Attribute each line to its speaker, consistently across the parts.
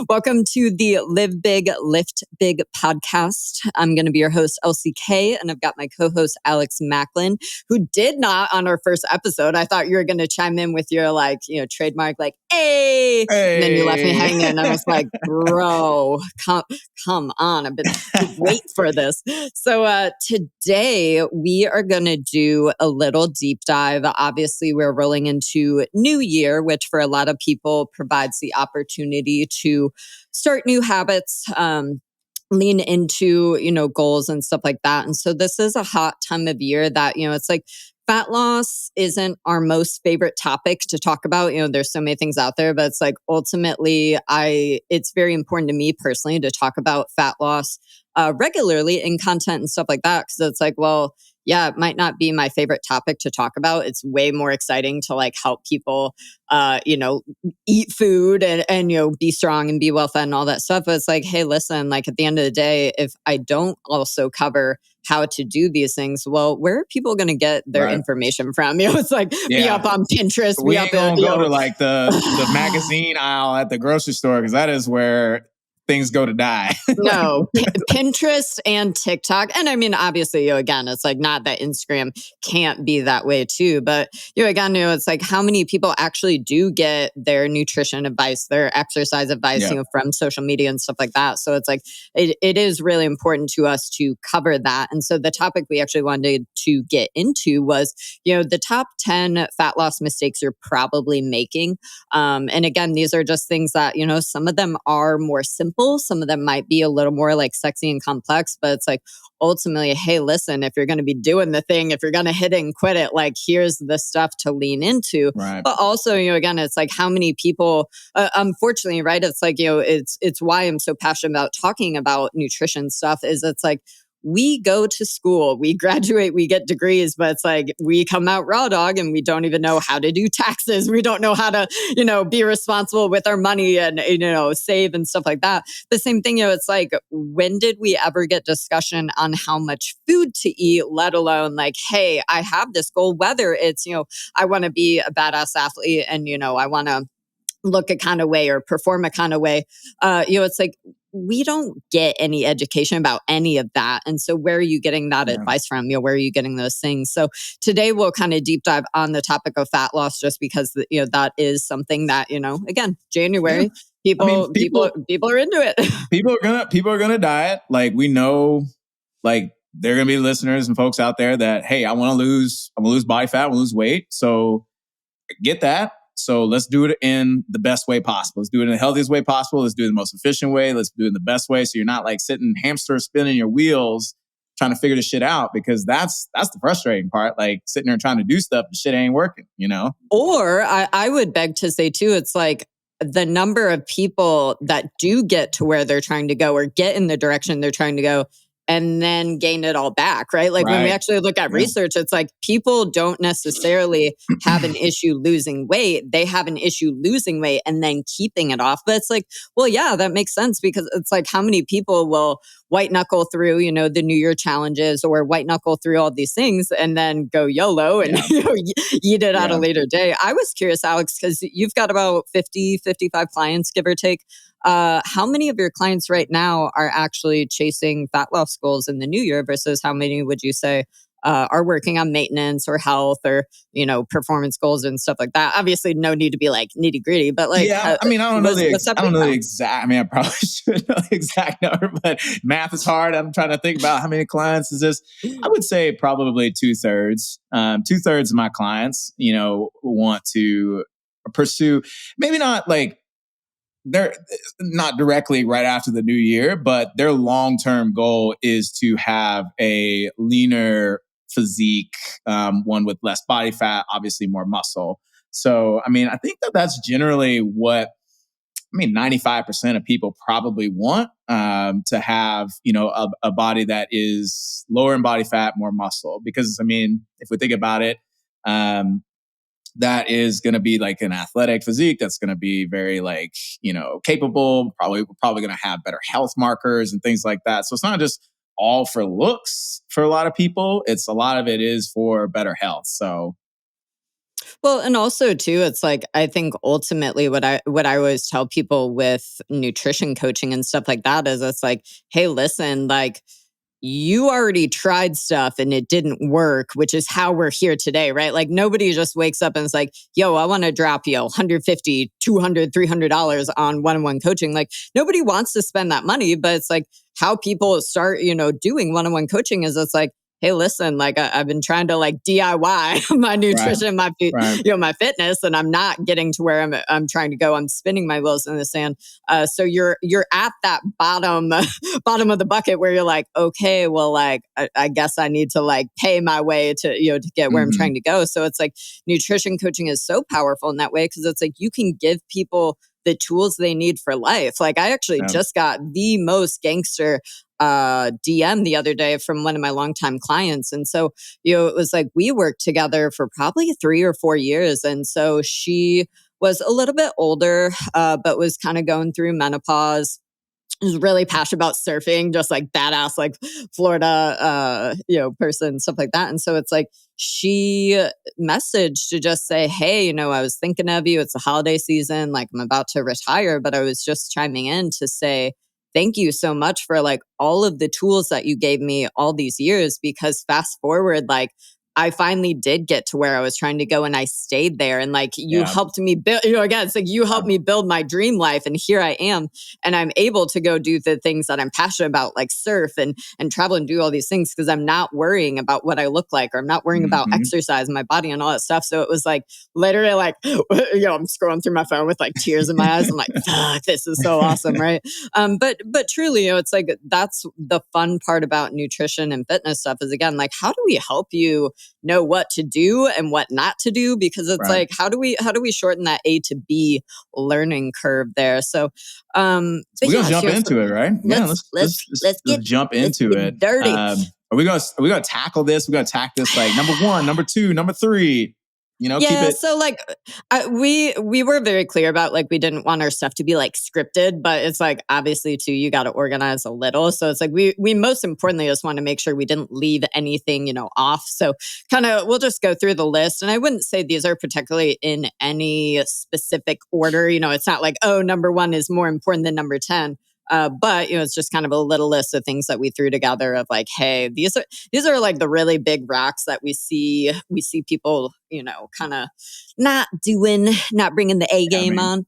Speaker 1: Welcome to the Live Big, Lift Big podcast. I'm going to be your host, LCK, and I've got my co-host, Alex Maclin, who did not on our first episode. I thought you were going to chime in with your trademark, hey. And then you left me hanging. I was like, bro, come on. I've been waiting for this. So today we are going to do a little deep dive. Obviously, we're rolling into New Year, which for a lot of people provides the opportunity to start new habits, lean into, goals and stuff like that. And so this is a hot time of year that, it's like fat loss isn't our most favorite topic to talk about. There's so many things out there, but it's like ultimately it's very important to me personally to talk about fat loss regularly in content and stuff like that. Cause it's like, well, yeah, it might not be my favorite topic to talk about. It's way more exciting to help people, eat food and be strong and be well fed and all that stuff. But it's like, hey, listen, at the end of the day, if I don't also cover how to do these things, well, where are people going to get their information from? It's like be up on Pinterest.
Speaker 2: We ain't gonna go to the magazine aisle at the grocery store because that is where things go to die.
Speaker 1: No, Pinterest and TikTok. And I mean, obviously, again, it's like not that Instagram can't be that way too. But, again, it's like how many people actually do get their nutrition advice, their exercise advice, from social media and stuff like that. So it's like, it is really important to us to cover that. And so the topic we actually wanted to get into was, the top 10 fat loss mistakes you're probably making. And again, these are just things that, some of them are more simple. Some of them might be a little more sexy and complex, but it's like ultimately, hey, listen, if you're going to be doing the thing, if you're going to hit it and quit it, here's the stuff to lean into. Right. But also, again, it's like how many people, unfortunately, right? It's like, it's why I'm so passionate about talking about nutrition stuff is it's like, we go to school, we graduate, we get degrees, but it's like we come out raw dog and we don't even know how to do taxes. We don't know how to, be responsible with our money and, save and stuff like that. The same thing, it's like, when did we ever get discussion on how much food to eat, let alone hey, I have this goal, whether it's, I want to be a badass athlete and, I want to look a kind of way or perform a kind of way. It's like, we don't get any education about any of that. And so where are you getting that advice from? Where are you getting those things? So today we'll kind of deep dive on the topic of fat loss, just because, that is something that, again, January, people are into it.
Speaker 2: People are gonna diet. We know, there are gonna be listeners and folks out there that, hey, I want to lose body fat, I want to lose weight. So get that. So let's do it in the best way possible. Let's do it in the healthiest way possible. Let's do it in the most efficient way. Let's do it in the best way. So you're not sitting hamster spinning your wheels trying to figure this shit out, because that's the frustrating part. Sitting there trying to do stuff, the shit ain't working,
Speaker 1: Or I would beg to say too, it's like the number of people that do get to where they're trying to go or get in the direction they're trying to go and then gain it all back, right? When we actually look at research, it's like people don't necessarily have an issue losing weight. They have an issue losing weight and then keeping it off. But it's like, well, yeah, that makes sense, because it's like how many people will white knuckle through, the New Year challenges or white knuckle through all these things and then go YOLO and eat it at a later day. I was curious, Alex, because you've got about 50, 55 clients, give or take. How many of your clients right now are actually chasing fat loss goals in the new year versus how many would you say are working on maintenance or health or, performance goals and stuff like that? Obviously, no need to be nitty gritty, but
Speaker 2: I don't know the exact. I probably should know the exact number, but math is hard. I'm trying to think about how many clients is this. I would say probably 2/3. 2/3 of my clients, want to pursue, maybe not they're not directly right after the new year, but their long-term goal is to have a leaner physique, one with less body fat, obviously more muscle. So, I think that's generally what, 95% of people probably want, to have, a body that is lower in body fat, more muscle. Because, if we think about it, that is going to be an athletic physique. That's going to be very capable, probably going to have better health markers and things like that. So it's not just all for looks for a lot of people. It's a lot of it is for better health. So
Speaker 1: Well, and also too, it's like, I think ultimately what I always tell people with nutrition coaching and stuff like that is it's like, hey, listen, like, you already tried stuff and it didn't work, which is how we're here today, right? Like nobody just wakes up and is like, yo, I want to drop, 150, 200, $300 on one-on-one coaching. Like nobody wants to spend that money, but it's like how people start, doing one-on-one coaching is it's like, hey, listen, like I've been trying to like DIY my nutrition, my fitness, and I'm not getting to where I'm trying to go. I'm spinning my wheels in the sand. So you're at that bottom of the bucket where you're like, okay, well, like I guess I need to like pay my way to to get where I'm trying to go. So it's like nutrition coaching is so powerful in that way because it's like you can give people the tools they need for life. Like I actually just got the most gangster DM the other day from one of my longtime clients. And so, it was like we worked together for probably 3 or 4 years. And so she was a little bit older, but was kind of going through menopause. Was really passionate about surfing, just like badass, like Florida, person, stuff like that. And so it's like she messaged to just say, hey, I was thinking of you. It's the holiday season. Like I'm about to retire, but I was just chiming in to say, thank you so much for like all of the tools that you gave me all these years, because fast forward, like I finally did get to where I was trying to go and I stayed there. And like you helped me build, again, it's like you helped me build my dream life. And here I am. And I'm able to go do the things that I'm passionate about, like surf and travel and do all these things because I'm not worrying about what I look like, or I'm not worrying about exercise and my body and all that stuff. So it was like literally like, I'm scrolling through my phone with like tears in my eyes. I'm like, fuck, this is so awesome. Right. But truly, it's like, that's the fun part about nutrition and fitness stuff is again, like, how do we help you know what to do and what not to do? Because it's like, how do we shorten that A to B learning curve there? So,
Speaker 2: we're gonna jump into it, right? Let's jump into it.
Speaker 1: Dirty.
Speaker 2: Are we gonna tackle this? We're gonna attack this like number 1, number 2, number 3. Keep it.
Speaker 1: So like we were very clear about like we didn't want our stuff to be like scripted, but it's like obviously too you got to organize a little. So it's like we most importantly just want to make sure we didn't leave anything off. So kind of we'll just go through the list, and I wouldn't say these are particularly in any specific order. It's not like number 1 is more important than number 10. But it's just kind of a little list of things that we threw together of like, hey, these are like the really big rocks that we see people, kind of not bringing the A game on.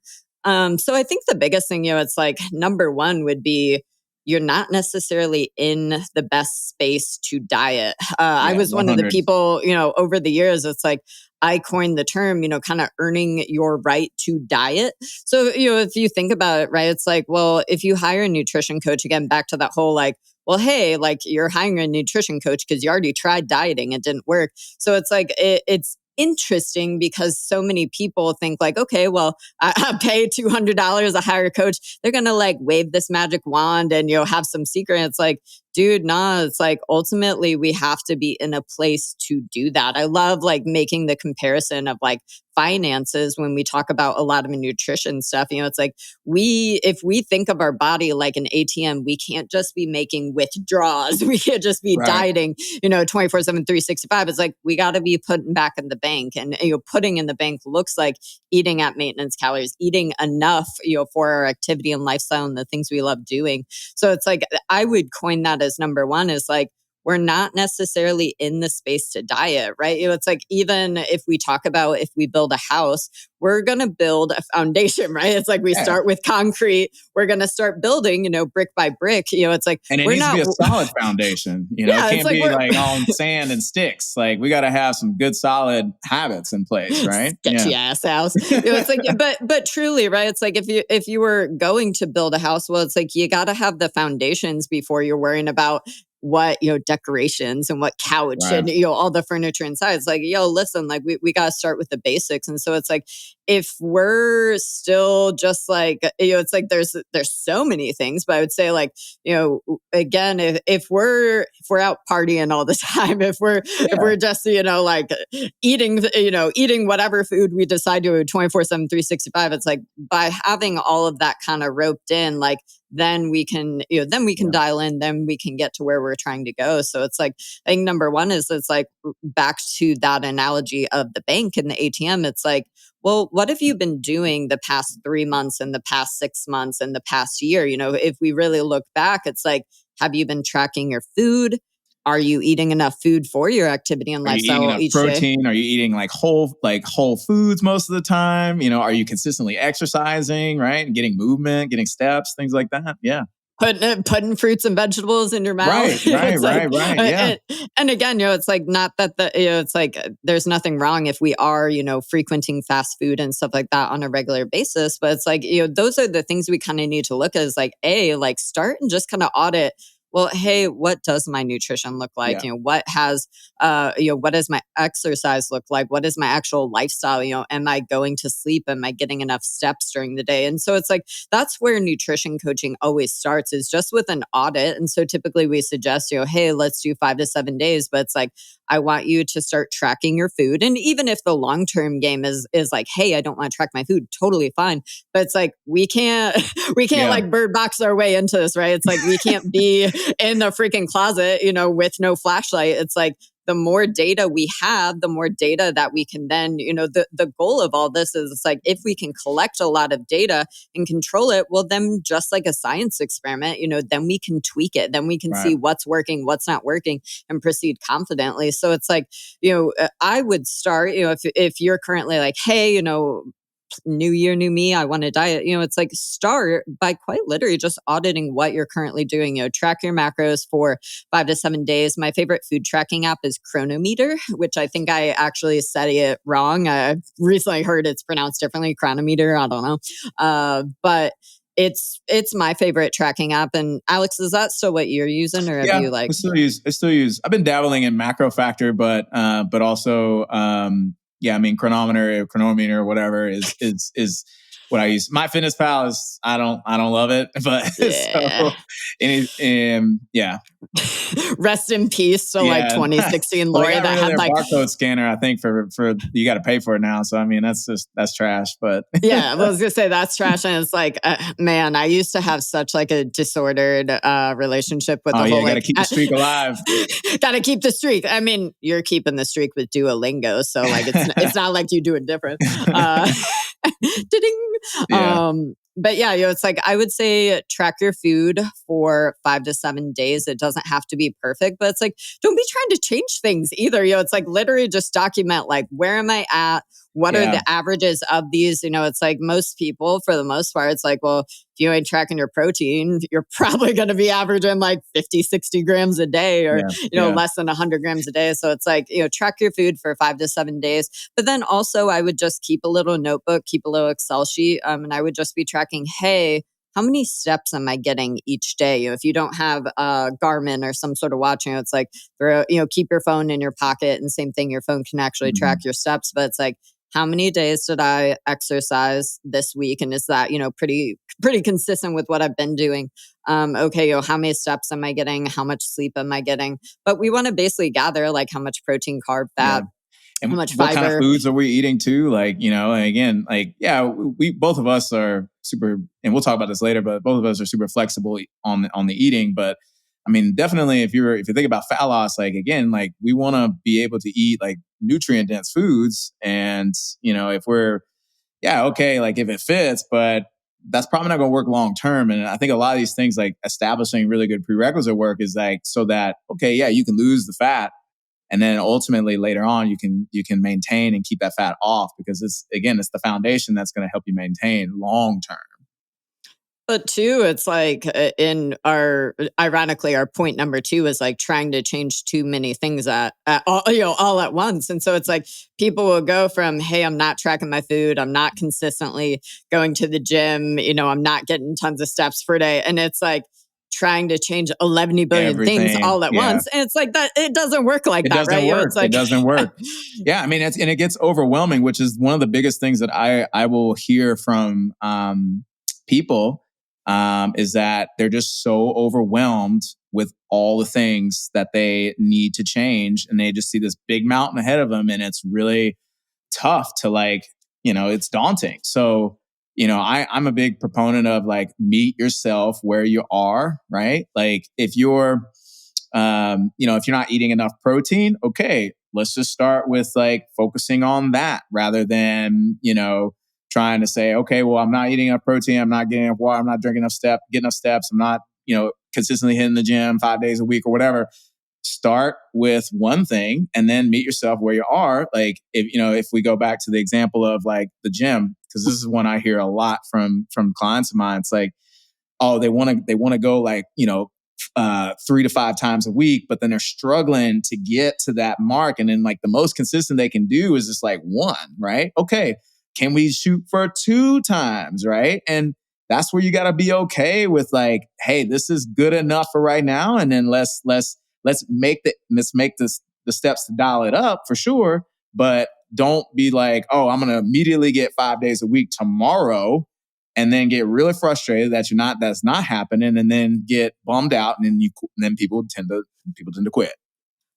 Speaker 1: So I think the biggest thing, it's like number 1 would be you're not necessarily in the best space to diet. I was 100. One of the people, over the years, it's like I coined the term, kind of earning your right to diet. So, if you think about it, right, it's like, well, if you hire a nutrition coach, again, back to that whole like, well, hey, like you're hiring a nutrition coach because you already tried dieting, it didn't work. So it's like, it's interesting because so many people think like, okay, well, I pay $200, I hire a coach. They're going to like wave this magic wand and, have some secret. And it's like, dude, nah, it's like ultimately we have to be in a place to do that. I love like making the comparison of like finances when we talk about a lot of nutrition stuff. It's like if we think of our body like an ATM, we can't just be making withdrawals. We can't just be dieting, 24/7, 365. It's like we got to be putting back in the bank, and putting in the bank looks like eating at maintenance calories, eating enough, for our activity and lifestyle and the things we love doing. So it's like I would coin that as number 1 is like, we're not necessarily in the space to diet, right? It's like, even if we talk about if we build a house, we're going to build a foundation, right? It's like we start with concrete. We're going to start building, brick by brick. It's like,
Speaker 2: and it needs to be a solid foundation. It can't be like on sand and sticks. Like we got to have some good, solid habits in place, right?
Speaker 1: Sketchy ass house. It's like, but truly, right? It's like if you were going to build a house, well, it's like you got to have the foundations before you're worrying about what decorations and what couch and all the furniture inside. It's like, listen, like we got to start with the basics. And so it's like, if we're still just like, it's like there's so many things, but I would say like, again, if we're out partying all the time, if we're just, like eating whatever food we decide to 24/7, 365, it's like by having all of that kind of roped in, like, then we can, dial in, then we can get to where we're trying to go. So it's like, I think number 1 is it's like, back to that analogy of the bank and the ATM, it's like, well, what have you been doing the past 3 months and the past 6 months and the past year? If we really look back, it's like, have you been tracking your food? Are you eating enough food for your activity and lifestyle each
Speaker 2: protein?
Speaker 1: day?
Speaker 2: Are you eating like whole foods most of the time? Are you consistently exercising, right? And getting movement, getting steps, things like that. Yeah.
Speaker 1: Putting fruits and vegetables in your mouth.
Speaker 2: Right. Yeah.
Speaker 1: And again, it's like, not that it's like there's nothing wrong if we are, frequenting fast food and stuff like that on a regular basis. But it's like, those are the things we kind of need to look at, is like, start and just kind of audit. Well, hey, what does my nutrition look like?
Speaker 2: Yeah.
Speaker 1: What does my exercise look like? What is my actual lifestyle? Am I going to sleep? Am I getting enough steps during the day? And so it's like, that's where nutrition coaching always starts, is just with an audit. And so typically we suggest, hey, let's do 5 to 7 days. But it's like, I want you to start tracking your food. And even if the long-term game is like, hey, I don't want to track my food, totally fine. But it's like, we can't like bird box our way into this, right? It's like, we can't be in the freaking closet, with no flashlight. It's like, the more data we have, the more data that we can then, the goal of all this is, it's like, if we can collect a lot of data and control it, well, then just like a science experiment, then we can tweak it. Then we can see what's working, what's not working, and proceed confidently. So it's like, I would start, if you're currently like, hey, new year, new me, I want to diet. It's like, start by quite literally just auditing what you're currently doing. Track your macros for 5 to 7 days. My favorite food tracking app is Chronometer, which I think I actually said it wrong. I recently heard it's pronounced differently, Chronometer. I don't know. But it's my favorite tracking app. And Alex, is that still what you're using, or have you like?
Speaker 2: I still use. I've been dabbling in Macro Factor, but also Chronometer, whatever is what I use. MyFitnessPal is I don't love it, but
Speaker 1: yeah. Rest in peace. So like 2016 Laurie
Speaker 2: that had like barcode scanner. I think for you got to pay for it now. So I mean that's trash. But
Speaker 1: yeah, I was gonna say that's trash, and it's like, man, I used to have such like a disordered relationship with the whole.
Speaker 2: You got to keep the streak alive.
Speaker 1: Got to keep the streak. I mean, you're keeping the streak with Duolingo, so like it's not like you do it different. Ding.
Speaker 2: Yeah.
Speaker 1: But yeah, it's like, I would say track your food for 5 to 7 days. It doesn't have to be perfect, but it's like, don't be trying to change things either. It's like, literally just document, like, where am I at? What are the averages of these? It's like, most people, for the most part, it's like, well, if you ain't tracking your protein, you're probably going to be averaging like 50, 60 grams a day, or, less than 100 grams a day. So it's like, track your food for 5 to 7 days. But then also, I would just keep a little notebook, keep a little Excel sheet. And I would just be tracking, hey, how many steps am I getting each day? If you don't have a Garmin or some sort of watch, it's like, keep your phone in your pocket, and same thing, your phone can actually track your steps. But it's like, how many days did I exercise this week? And is that, pretty consistent with what I've been doing? Okay, how many steps am I getting? How much sleep am I getting? But we want to basically gather like how much protein, carb, fat,
Speaker 2: and
Speaker 1: how much
Speaker 2: what
Speaker 1: fiber.
Speaker 2: Kind of foods are we eating too? Like, and again, like, we both of us are super, and we'll talk about this later, but both of us are super flexible on the eating. But I mean, definitely if you think about fat loss, like, again, like, we want to be able to eat like nutrient dense foods. And, if we're, like, if it fits, but that's probably not going to work long term. And I think a lot of these things, like establishing really good prerequisite work, is like, so that, you can lose the fat. And then ultimately later on, you can maintain and keep that fat off, because it's the foundation that's going to help you maintain long term.
Speaker 1: But too, it's like, ironically, our point number 2 is like trying to change too many things all at once. And so it's like, people will go from, hey, I'm not tracking my food, I'm not consistently going to the gym, I'm not getting tons of steps per day. And it's like trying to change 11 billion things all at once. And it's like, that it doesn't work like that, right?
Speaker 2: It's like, it doesn't work. Yeah. I mean, and it gets overwhelming, which is one of the biggest things that I will hear from people. Is that they're just so overwhelmed with all the things that they need to change, and they just see this big mountain ahead of them, and it's really tough to, like, it's daunting. So, I'm a big proponent of, like, meet yourself where you are, right? Like, if you're, if you're not eating enough protein, okay, let's just start with like focusing on that rather than, trying to say, okay, well, I'm not eating enough protein. I'm not getting enough water. I'm not getting enough steps. I'm not, consistently hitting the gym 5 days a week or whatever. Start with one thing and then meet yourself where you are. Like if we go back to the example of like the gym, because this is one I hear a lot from clients of mine. It's like, oh, they want to go like, 3 to 5 times a week, but then they're struggling to get to that mark. And then like the most consistent they can do is just like 1, right? Okay. Can we shoot for 2 times? Right. And that's where you got to be okay with like, hey, this is good enough for right now. And then let's make the steps to dial it up for sure. But don't be like, oh, I'm going to immediately get 5 days a week tomorrow and then get really frustrated that's not happening, and then get bummed out, and then people tend to quit.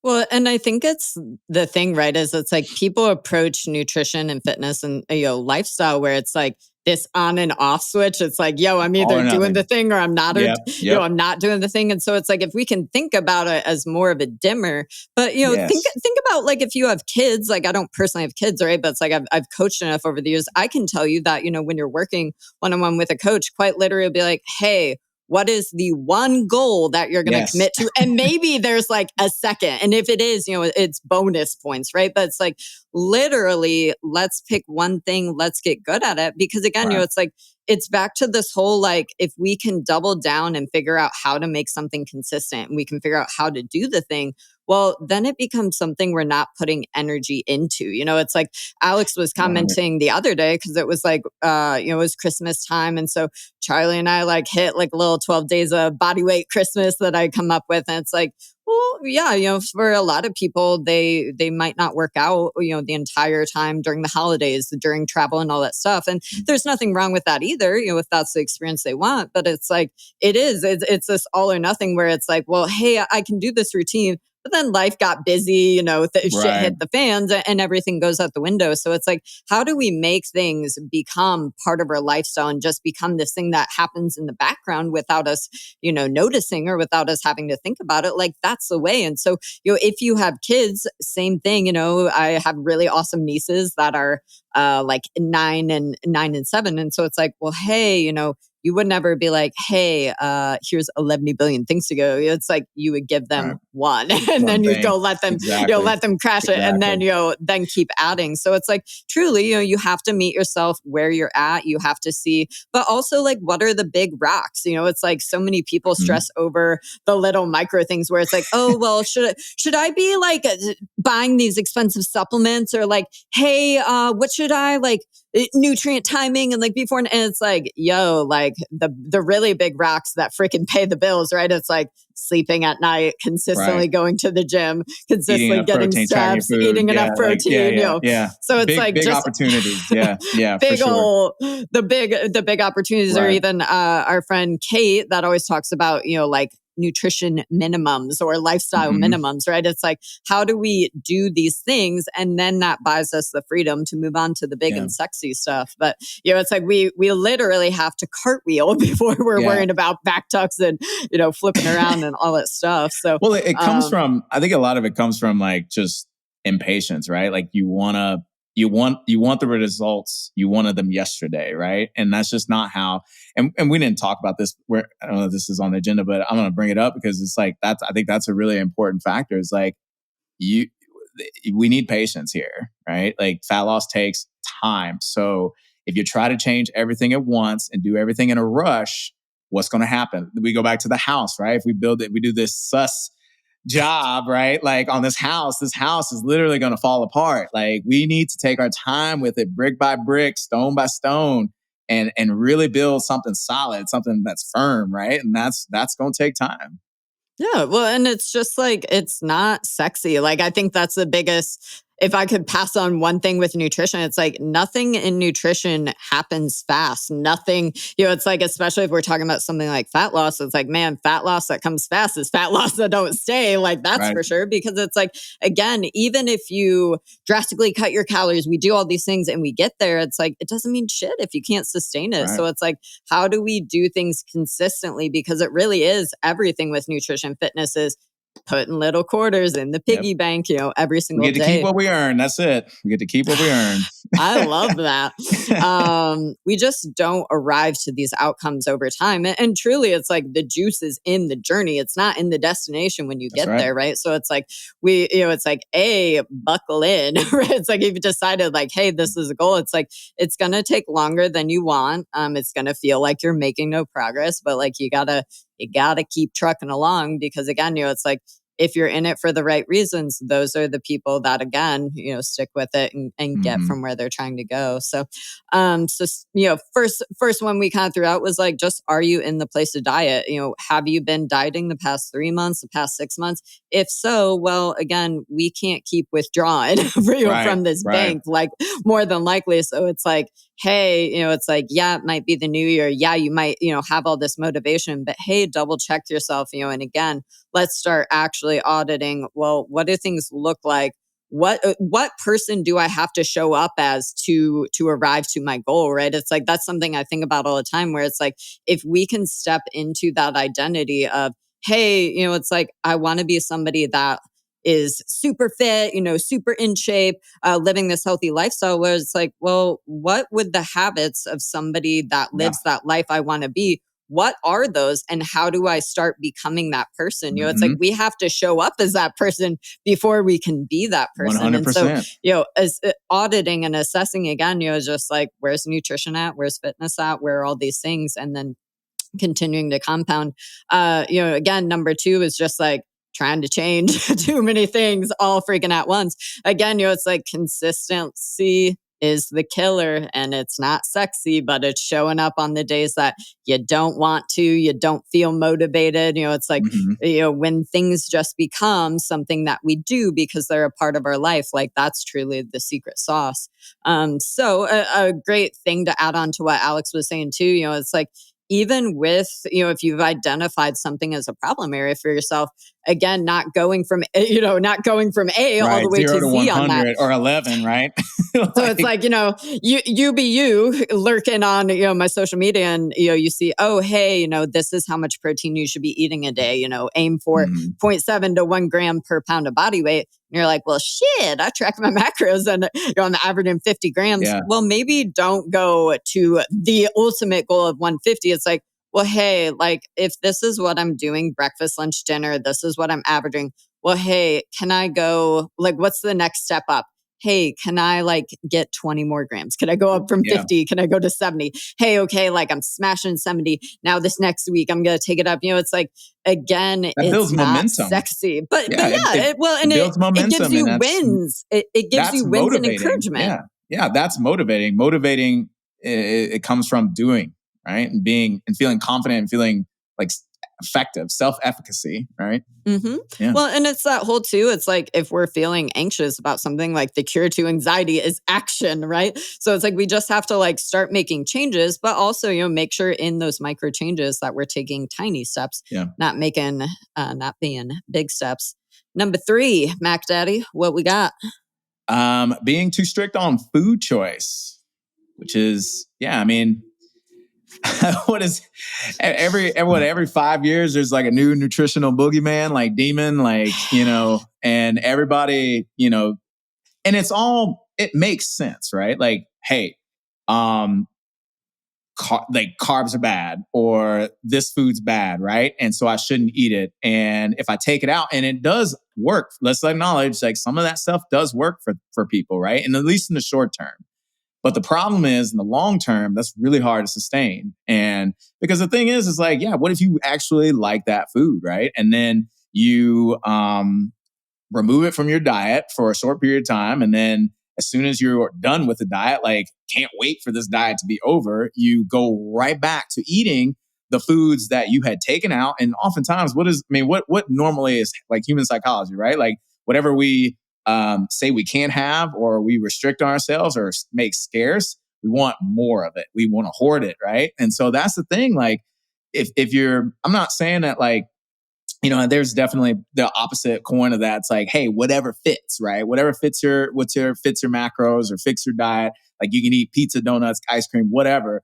Speaker 1: Well, and I think it's the thing, right? Is it's like people approach nutrition and fitness and lifestyle where it's like this on and off switch. It's like, I'm either doing the thing or I'm not, I'm not doing the thing. And so it's like, if we can think about it as more of a dimmer, but think about like if you have kids, like I don't personally have kids, right? But it's like I've coached enough over the years. I can tell you that, when you're working one-on-one with a coach, quite literally be like, hey, what is the one goal that you're going to commit to? And maybe there's like a second. And if it is, it's bonus points, right? But it's like literally, let's pick one thing, let's get good at it. Because again, it's like, it's back to this whole, like, if we can double down and figure out how to make something consistent and we can figure out how to do the thing, well, then it becomes something we're not putting energy into. It's like Alex was commenting the other day because it was like, it was Christmas time. And so Charlie and I like hit like a little 12 days of body weight Christmas that I come up with. And it's like, well, yeah, for a lot of people, they might not work out, the entire time during the holidays, during travel and all that stuff. And there's nothing wrong with that either, if that's the experience they want. But it's like, it's this all or nothing where it's like, well, hey, I can do this routine. But then life got busy, shit hit the fans and everything goes out the window. So it's like, how do we make things become part of our lifestyle and just become this thing that happens in the background without us, noticing or without us having to think about it? Like, that's the way. And so, if you have kids, same thing, I have really awesome nieces that are like 9 and 7. And so it's like, well, hey, you would never be like, hey, here's 11 billion things to go. It's like you would give them one and then you go let them, let them crash it and then, then keep adding. So it's like, truly, you have to meet yourself where you're at. You have to see, but also like, what are the big rocks? It's like so many people stress over the little micro things where it's like, oh, well, should I be like buying these expensive supplements or like, hey, what should I like nutrient timing and like before? And it's like, like the really big rocks that freaking pay the bills, right? It's like sleeping at night, consistently going to the gym, consistently getting steps, eating enough protein. So it's
Speaker 2: big,
Speaker 1: like
Speaker 2: big
Speaker 1: just
Speaker 2: opportunities. Yeah,
Speaker 1: big
Speaker 2: for sure.
Speaker 1: old the big opportunities. Or even our friend Kate that always talks about like nutrition minimums or lifestyle minimums, right? It's like, how do we do these things? And then that buys us the freedom to move on to the big and sexy stuff. But, it's like we literally have to cartwheel before we're worrying about back tucks and, flipping around and all that stuff. So,
Speaker 2: well, it comes from, I think a lot of it comes from like just impatience, right? Like you want the results, you wanted them yesterday, right? And that's just not how, and we didn't talk about this, I don't know if this is on the agenda, but I'm going to bring it up because it's like, I think that's a really important factor. It's like, we need patience here, right? Like fat loss takes time. So if you try to change everything at once and do everything in a rush, what's going to happen? We go back to the house, right? If we build it, we do this sus job, right? Like on this house is literally going to fall apart. Like we need to take our time with it, brick by brick, stone by stone, and really build something solid, something that's firm, right? And that's going to take time.
Speaker 1: Yeah, well, and it's just like, it's not sexy. Like, I think that's the biggest, if I could pass on one thing with nutrition, it's like nothing in nutrition happens fast. Nothing, it's like, especially if we're talking about something like fat loss, it's like, man, fat loss that comes fast is fat loss that don't stay. Like, that's for sure. Because it's like, again, even if you drastically cut your calories, we do all these things and we get there, it's like, it doesn't mean shit if you can't sustain it. So it's like, how do we do things consistently? Because it really is everything with nutrition. Fitness is putting little quarters in the piggy bank, every single day.
Speaker 2: We get to keep what we earn. That's it. We get to keep what we earn.
Speaker 1: I love that. We just don't arrive to these outcomes over time. And truly, it's like the juice is in the journey. It's not in the destination when you get there, right? So it's like it's like, buckle in, right? It's like if you decided like, hey, this is a goal, it's like, it's going to take longer than you want. It's going to feel like you're making no progress, but like you gotta keep trucking along because again, it's like, if you're in it for the right reasons, those are the people that, again, stick with it and get from where they're trying to go. So, first one we kind of threw out was like, just, are you in the place to diet? Have you been dieting the past 3 months, the past 6 months? If so, well, again, we can't keep withdrawing from this bank, like more than likely. So it's like, hey, it's like, yeah, it might be the new year. Yeah, you might, have all this motivation, but hey, double check yourself, and again, let's start actually auditing, well, what do things look like? What person do I have to show up as to arrive to my goal, right? It's like, that's something I think about all the time where it's like, if we can step into that identity of, hey, it's like, I want to be somebody that is super fit, super in shape, living this healthy lifestyle where it's like, well, what would the habits of somebody that lives that life I want to be? What are those and how do I start becoming that person? It's like we have to show up as that person before we can be that person.
Speaker 2: 100%.
Speaker 1: And so, as auditing and assessing again, is just like, where's nutrition at? Where's fitness at? Where are all these things? And then continuing to compound. Again, number 2 is just like trying to change too many things all freaking at once. Again, it's like consistency is the killer and it's not sexy, but it's showing up on the days that you don't want to, you don't feel motivated. It's like, when things just become something that we do because they're a part of our life, like that's truly the secret sauce. So a great thing to add on to what Alex was saying too, it's like, even with, if you've identified something as a problem area for yourself, again, not going from A all the way
Speaker 2: 0
Speaker 1: to Z
Speaker 2: 100
Speaker 1: on that.
Speaker 2: or 11, right?
Speaker 1: So it's like, you be you lurking on, my social media and, you see, oh, hey, this is how much protein you should be eating a day, aim for 0.7 to 1 gram per pound of body weight. And you're like, well, shit, I track my macros and I'm averaging 50 grams. Yeah. Well, maybe don't go to the ultimate goal of 150. It's like, well, hey, like if this is what I'm doing, breakfast, lunch, dinner, this is what I'm averaging. Well, hey, can I go, like, what's the next step up? Hey, can I like get 20 more grams? Can I go up from 50? Can I go to 70? Hey, okay, like I'm smashing 70. Now this next week, I'm going to take it up. It's like, again, that
Speaker 2: builds momentum.
Speaker 1: Sexy. But it builds momentum. It gives you wins. It gives you wins and encouragement.
Speaker 2: Yeah, that's motivating. Motivating, it comes from doing, right? And being and feeling confident and feeling like effective, self-efficacy, right?
Speaker 1: Yeah. Well, and it's that whole too, it's like if we're feeling anxious about something, like the cure to anxiety is action, right? So it's like we just have to like start making changes, but also, make sure in those micro changes that we're taking tiny steps, not being big steps. Number 3, Mac Daddy, what we got?
Speaker 2: Being too strict on food choice, which is, what is every 5 years there's like a new nutritional boogeyman, like demon, like, and everybody, and it makes sense, right? Like, hey, like carbs are bad or this food's bad, right? And so I shouldn't eat it. And if I take it out, and it does work, let's acknowledge like some of that stuff does work for people, right? And at least in the short term. But the problem is in the long term, that's really hard to sustain. And because the thing is like, what if you actually like that food, right? And then you remove it from your diet for a short period of time. And then as soon as you're done with the diet, like can't wait for this diet to be over, you go right back to eating the foods that you had taken out. And oftentimes what normally is like human psychology, right? Like whatever we say we can't have or we restrict ourselves or make scarce, we want more of it. We want to hoard it, right? And so that's the thing. Like if you're, I'm not saying that like, there's definitely the opposite coin of that. It's like, hey, whatever fits, right? Whatever fits your macros or fix your diet. Like you can eat pizza, donuts, ice cream, whatever.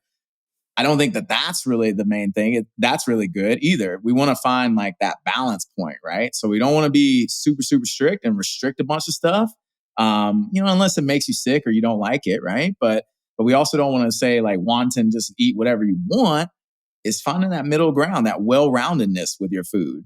Speaker 2: I don't think that that's really the main thing. That's really good either. We want to find like that balance point, right? So we don't want to be super, super strict and restrict a bunch of stuff, unless it makes you sick or you don't like it, right? But we also don't want to say like wanton, just eat whatever you want. It's finding that middle ground, that well-roundedness with your food.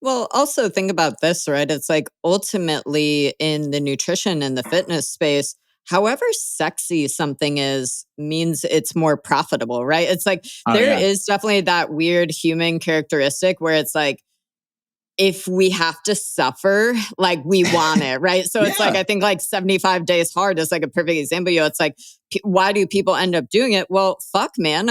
Speaker 1: Well, also think about this, right? It's like ultimately in the nutrition and the fitness space, however sexy something is means it's more profitable, right? It's like there is definitely that weird human characteristic where it's like, if we have to suffer, like we want it, right? So it's like, I think like 75 days hard is like a perfect example. It's like, why do people end up doing it? Well, fuck, man.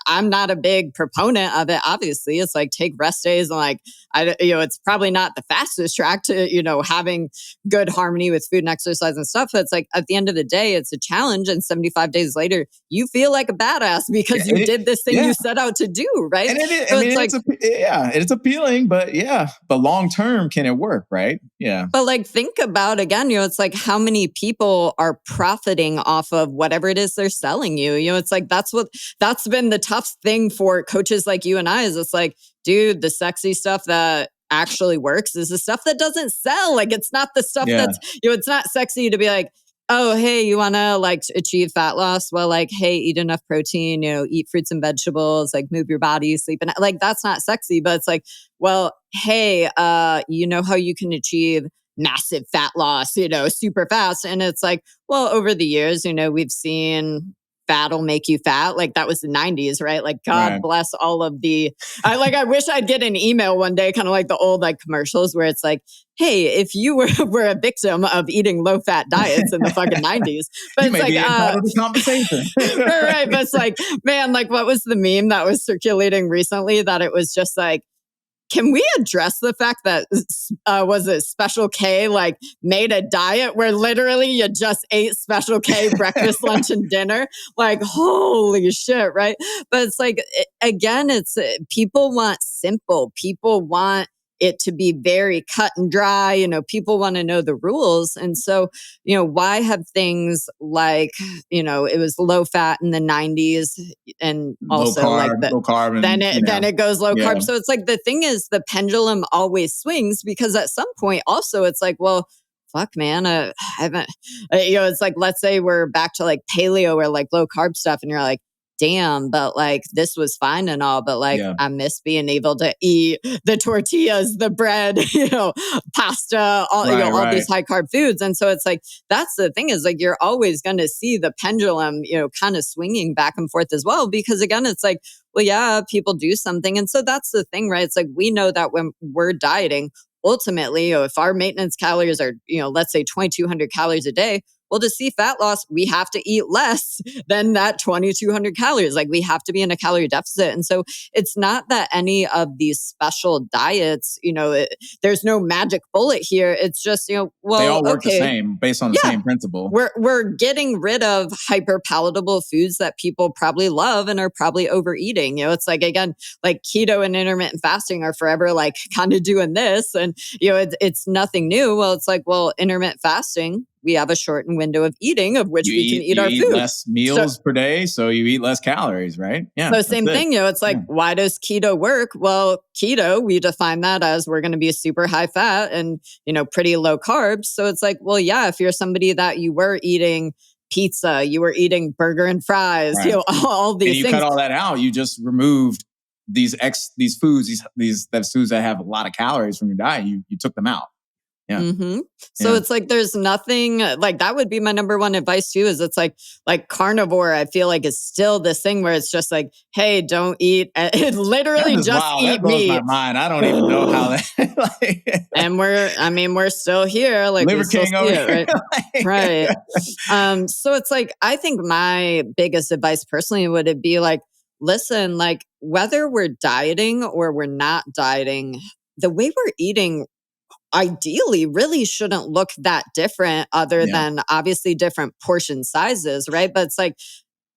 Speaker 1: I'm not a big proponent of it. Obviously, it's like take rest days and like, it's probably not the fastest track to, having good harmony with food and exercise and stuff. But it's like at the end of the day, it's a challenge. And 75 days later, you feel like a badass because you did this thing you set out to do, right?
Speaker 2: And it's appealing, but long term, can it work, right? Yeah.
Speaker 1: But like, think about again, it's like how many people are profiting off of whatever it is they're selling you. It's like that's been the tough thing for coaches like you and I is it's like, dude, the sexy stuff that actually works is the stuff that doesn't sell. Like it's not the stuff that's, it's not sexy to be like, oh, hey, you want to like achieve fat loss? Well, like, hey, eat enough protein, eat fruits and vegetables, like move your body, sleep. And like, that's not sexy, but it's like, well, hey, you know how you can achieve massive fat loss, super fast. And it's like, well, over the years, we've seen fat'll make you fat. Like that was the 90s, right? Like God bless all of I wish I'd get an email one day, kind of like the old like commercials where it's like, hey, if you were a victim of eating low fat diets in the fucking 90s, but it's like,
Speaker 2: conversation.
Speaker 1: right. But it's like, man, like what was the meme that was circulating recently that it was just like, can we address the fact that was it Special K like made a diet where literally you just ate Special K breakfast, lunch, and dinner? Like, holy shit, right? But it's like, again, it's people want simple. People want it to be very cut and dry. People want to know the rules. And so, why have things like, it was low fat in the 90s and also
Speaker 2: low carb,
Speaker 1: then it goes low carb. So it's like the thing is the pendulum always swings because at some point also it's like, well, fuck, man, I haven't, it's like, let's say we're back to like paleo or like low carb stuff. And you're like, damn, but like this was fine and all, but like I miss being able to eat the tortillas, the bread, pasta, all these high carb foods. And so it's like, that's the thing is like, you're always going to see the pendulum, kind of swinging back and forth as well. Because again, it's like, well, yeah, people do something. And so that's the thing, right? It's like, we know that when we're dieting, ultimately, if our maintenance calories are, let's say 2,200 calories a day, well, to see fat loss, we have to eat less than that 2,200 calories. Like we have to be in a calorie deficit. And so it's not that any of these special diets, there's no magic bullet here. It's just, well,
Speaker 2: they all work the same based on the same principle.
Speaker 1: We're getting rid of hyper palatable foods that people probably love and are probably overeating. It's like, again, like keto and intermittent fasting are forever like kind of doing this. And, it's nothing new. Well, it's like, well, intermittent fasting, we have a shortened window of eating of which we can eat our food.
Speaker 2: Less meals per day, so you eat less calories, right? Yeah.
Speaker 1: So same thing, it's like, why does keto work? Well, keto, we define that as we're going to be super high fat and, pretty low carbs. So it's like, well, yeah, if you're somebody that you were eating pizza, you were eating burger and fries, all these things.
Speaker 2: You cut all that out. You just removed these foods that have a lot of calories from your diet. You took them out. Yeah.
Speaker 1: Mm-hmm. So it's like, there's nothing like that would be my number one advice too, is it's like carnivore, I feel like is still this thing where it's just like, hey, don't eat, literally just eat
Speaker 2: that blows
Speaker 1: meat.
Speaker 2: My mind. I don't even know how that,
Speaker 1: and we're still here. Like
Speaker 2: Liver King over here.
Speaker 1: Right. So it's like, I think my biggest advice personally would be like, listen, like whether we're dieting or we're not dieting, the way we're eating ideally really shouldn't look that different other than obviously different portion sizes, right? But it's like,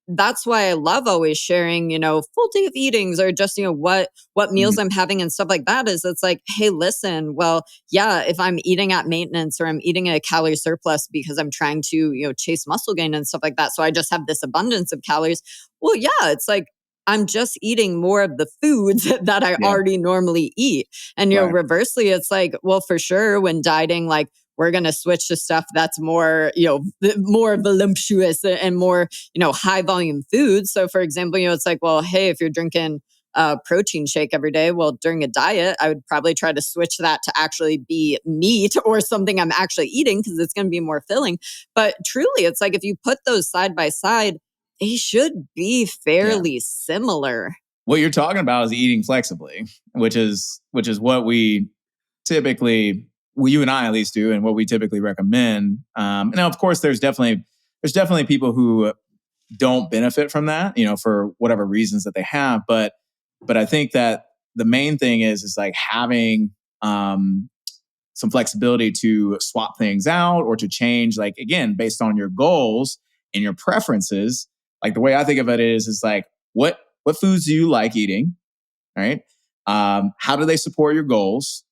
Speaker 1: that's why I love always sharing, full day of eatings or just, what meals I'm having and stuff like that is it's like, hey, listen, well, yeah, if I'm eating at maintenance or I'm eating a calorie surplus because I'm trying to, chase muscle gain and stuff like that. So I just have this abundance of calories. Well, yeah, it's like, I'm just eating more of the foods that I already normally eat. And, reversely, it's like, well, for sure, when dieting, like, we're going to switch to stuff that's more, more voluptuous and more, high volume foods. So for example, it's like, well, hey, if you're drinking a protein shake every day, well, during a diet, I would probably try to switch that to actually be meat or something I'm actually eating because it's going to be more filling. But truly, it's like if you put those side by side, they should be fairly similar.
Speaker 2: What you're talking about is eating flexibly, which is what we typically, well, you and I at least do, and what we typically recommend. Now, of course, there's definitely people who don't benefit from that, for whatever reasons that they have. But I think that the main thing is like having some flexibility to swap things out or to change, like, again, based on your goals and your preferences. Like the way I think of it is like, what foods do you like eating? Right? How do they support your goals?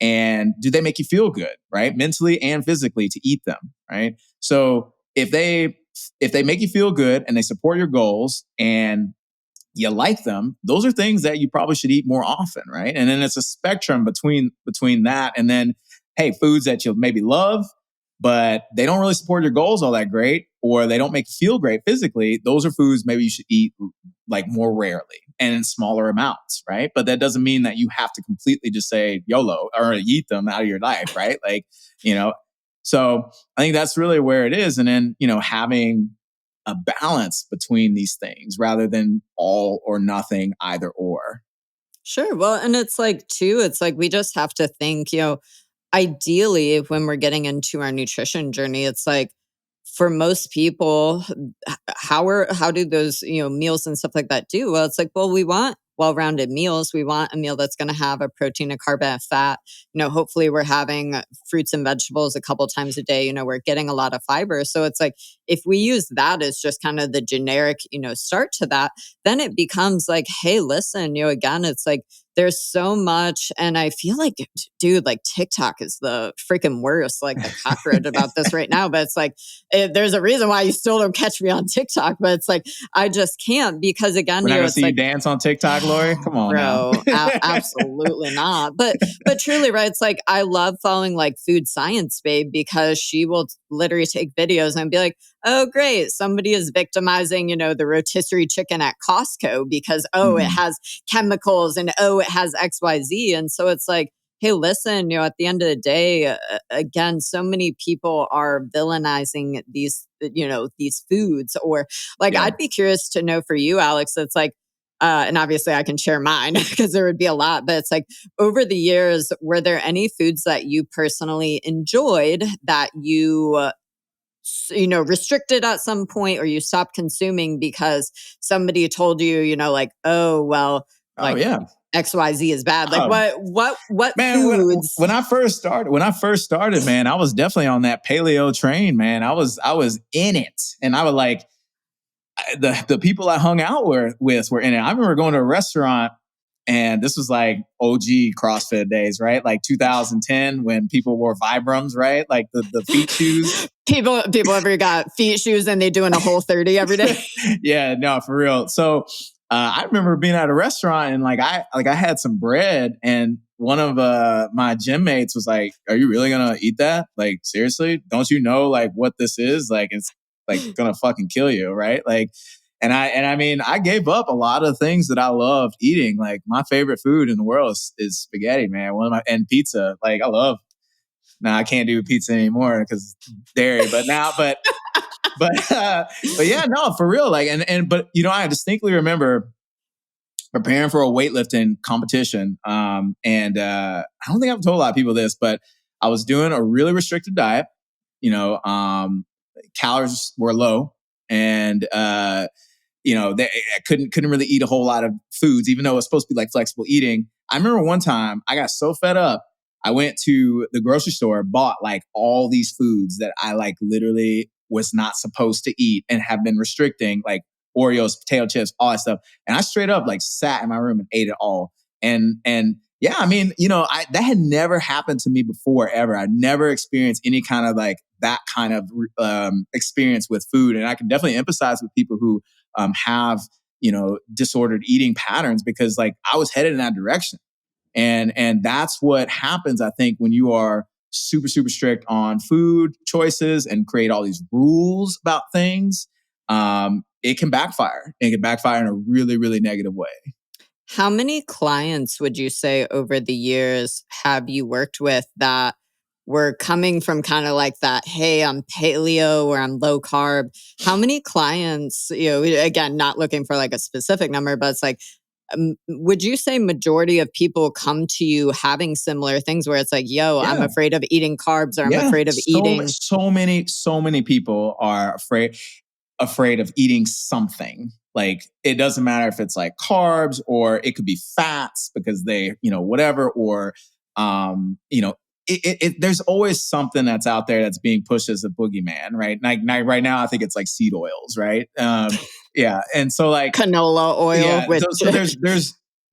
Speaker 2: And do they make you feel good, right? Mentally and physically to eat them, right? So if they make you feel good and they support your goals and you like them, those are things that you probably should eat more often, right? And then it's a spectrum between that and then, hey, foods that you'll maybe love, but they don't really support your goals all that great, or they don't make you feel great physically. Those are foods maybe you should eat like more rarely and in smaller amounts, right? But that doesn't mean that you have to completely just say YOLO or eat them out of your life, right? Like, so I think that's really where it is. And then, having a balance between these things rather than all or nothing, either or.
Speaker 1: Sure. Well, and it's like, too, it's like we just have to think, ideally, when we're getting into our nutrition journey, it's like, for most people, how do those, meals and stuff like that do? Well, it's like, well, we want well-rounded meals. We want a meal that's going to have a protein, a carb, and a fat. Hopefully we're having fruits and vegetables a couple times a day. We're getting a lot of fiber. So it's like, if we use that as just kind of the generic, start to that, then it becomes like, hey, listen, again, it's like, there's so much. And I feel like, dude, like TikTok is the freaking worst, like the cockroach about this right now. But it's like, there's a reason why you still don't catch me on TikTok. But it's like, I just can't, because again,
Speaker 2: we're not gonna see you dance on TikTok, Laurie. Come on,
Speaker 1: bro. Absolutely not. But truly, right? It's like, I love following like Food Science Babe, because she will literally take videos and be like, oh, great, somebody is victimizing, the rotisserie chicken at Costco because, it has chemicals and, it has XYZ. And so it's like, hey, listen, at the end of the day, again, so many people are villainizing these, these foods. Or like, I'd be curious to know for you, Alex, it's like, and obviously I can share mine because there would be a lot, but it's like, over the years, were there any foods that you personally enjoyed that you restricted at some point, or you stopped consuming because somebody told you, like, oh, well, like, XYZ is bad. Like, what
Speaker 2: man,
Speaker 1: foods?
Speaker 2: When I first started, man, I was definitely on that paleo train, man. I was in it, and I was like, the people I hung out with were in it. I remember going to a restaurant, and this was like OG CrossFit days, right? Like 2010, when people wore Vibrams, right? Like the feet shoes.
Speaker 1: People ever got feet shoes and they doing a Whole30 every day?
Speaker 2: Yeah, no, for real. So I remember being at a restaurant, and I had some bread, and one of my gym mates was like, "Are you really gonna eat that? Like, seriously? Don't you know like what this is? Like, it's like gonna fucking kill you, right?" Like, and I mean, I gave up a lot of things that I loved eating. Like, my favorite food in the world is spaghetti, man. And pizza. Like, I love. Now I can't do pizza anymore because dairy, but yeah, no, for real. Like, but I distinctly remember preparing for a weightlifting competition. And I don't think I've told a lot of people this, but I was doing a really restricted diet. Calories were low, and I couldn't really eat a whole lot of foods, even though it was supposed to be like flexible eating. I remember one time I got so fed up, I went to the grocery store, bought like all these foods that I like literally was not supposed to eat and have been restricting, like Oreos, potato chips, all that stuff. And I straight up like sat in my room and ate it all. And yeah, I mean, that had never happened to me before, ever. I never experienced any kind of like that kind of experience with food. And I can definitely empathize with people who have, disordered eating patterns because like I was headed in that direction. And that's what happens, I think, when you are super, super strict on food choices and create all these rules about things. It can backfire. It can backfire in a really, really negative way.
Speaker 1: How many clients would you say over the years have you worked with that were coming from kind of like that, hey, I'm paleo or I'm low carb? How many clients, again, not looking for like a specific number, but it's like, would you say majority of people come to you having similar things where it's like, yo, I'm afraid of eating carbs, or I'm afraid of eating?
Speaker 2: So many people are afraid of eating something. Like it doesn't matter if it's like carbs or it could be fats because they, whatever, or, there's always something that's out there that's being pushed as a boogeyman, right? Like right now, I think it's like seed oils, right? Yeah. And so like
Speaker 1: canola oil.
Speaker 2: Yeah. So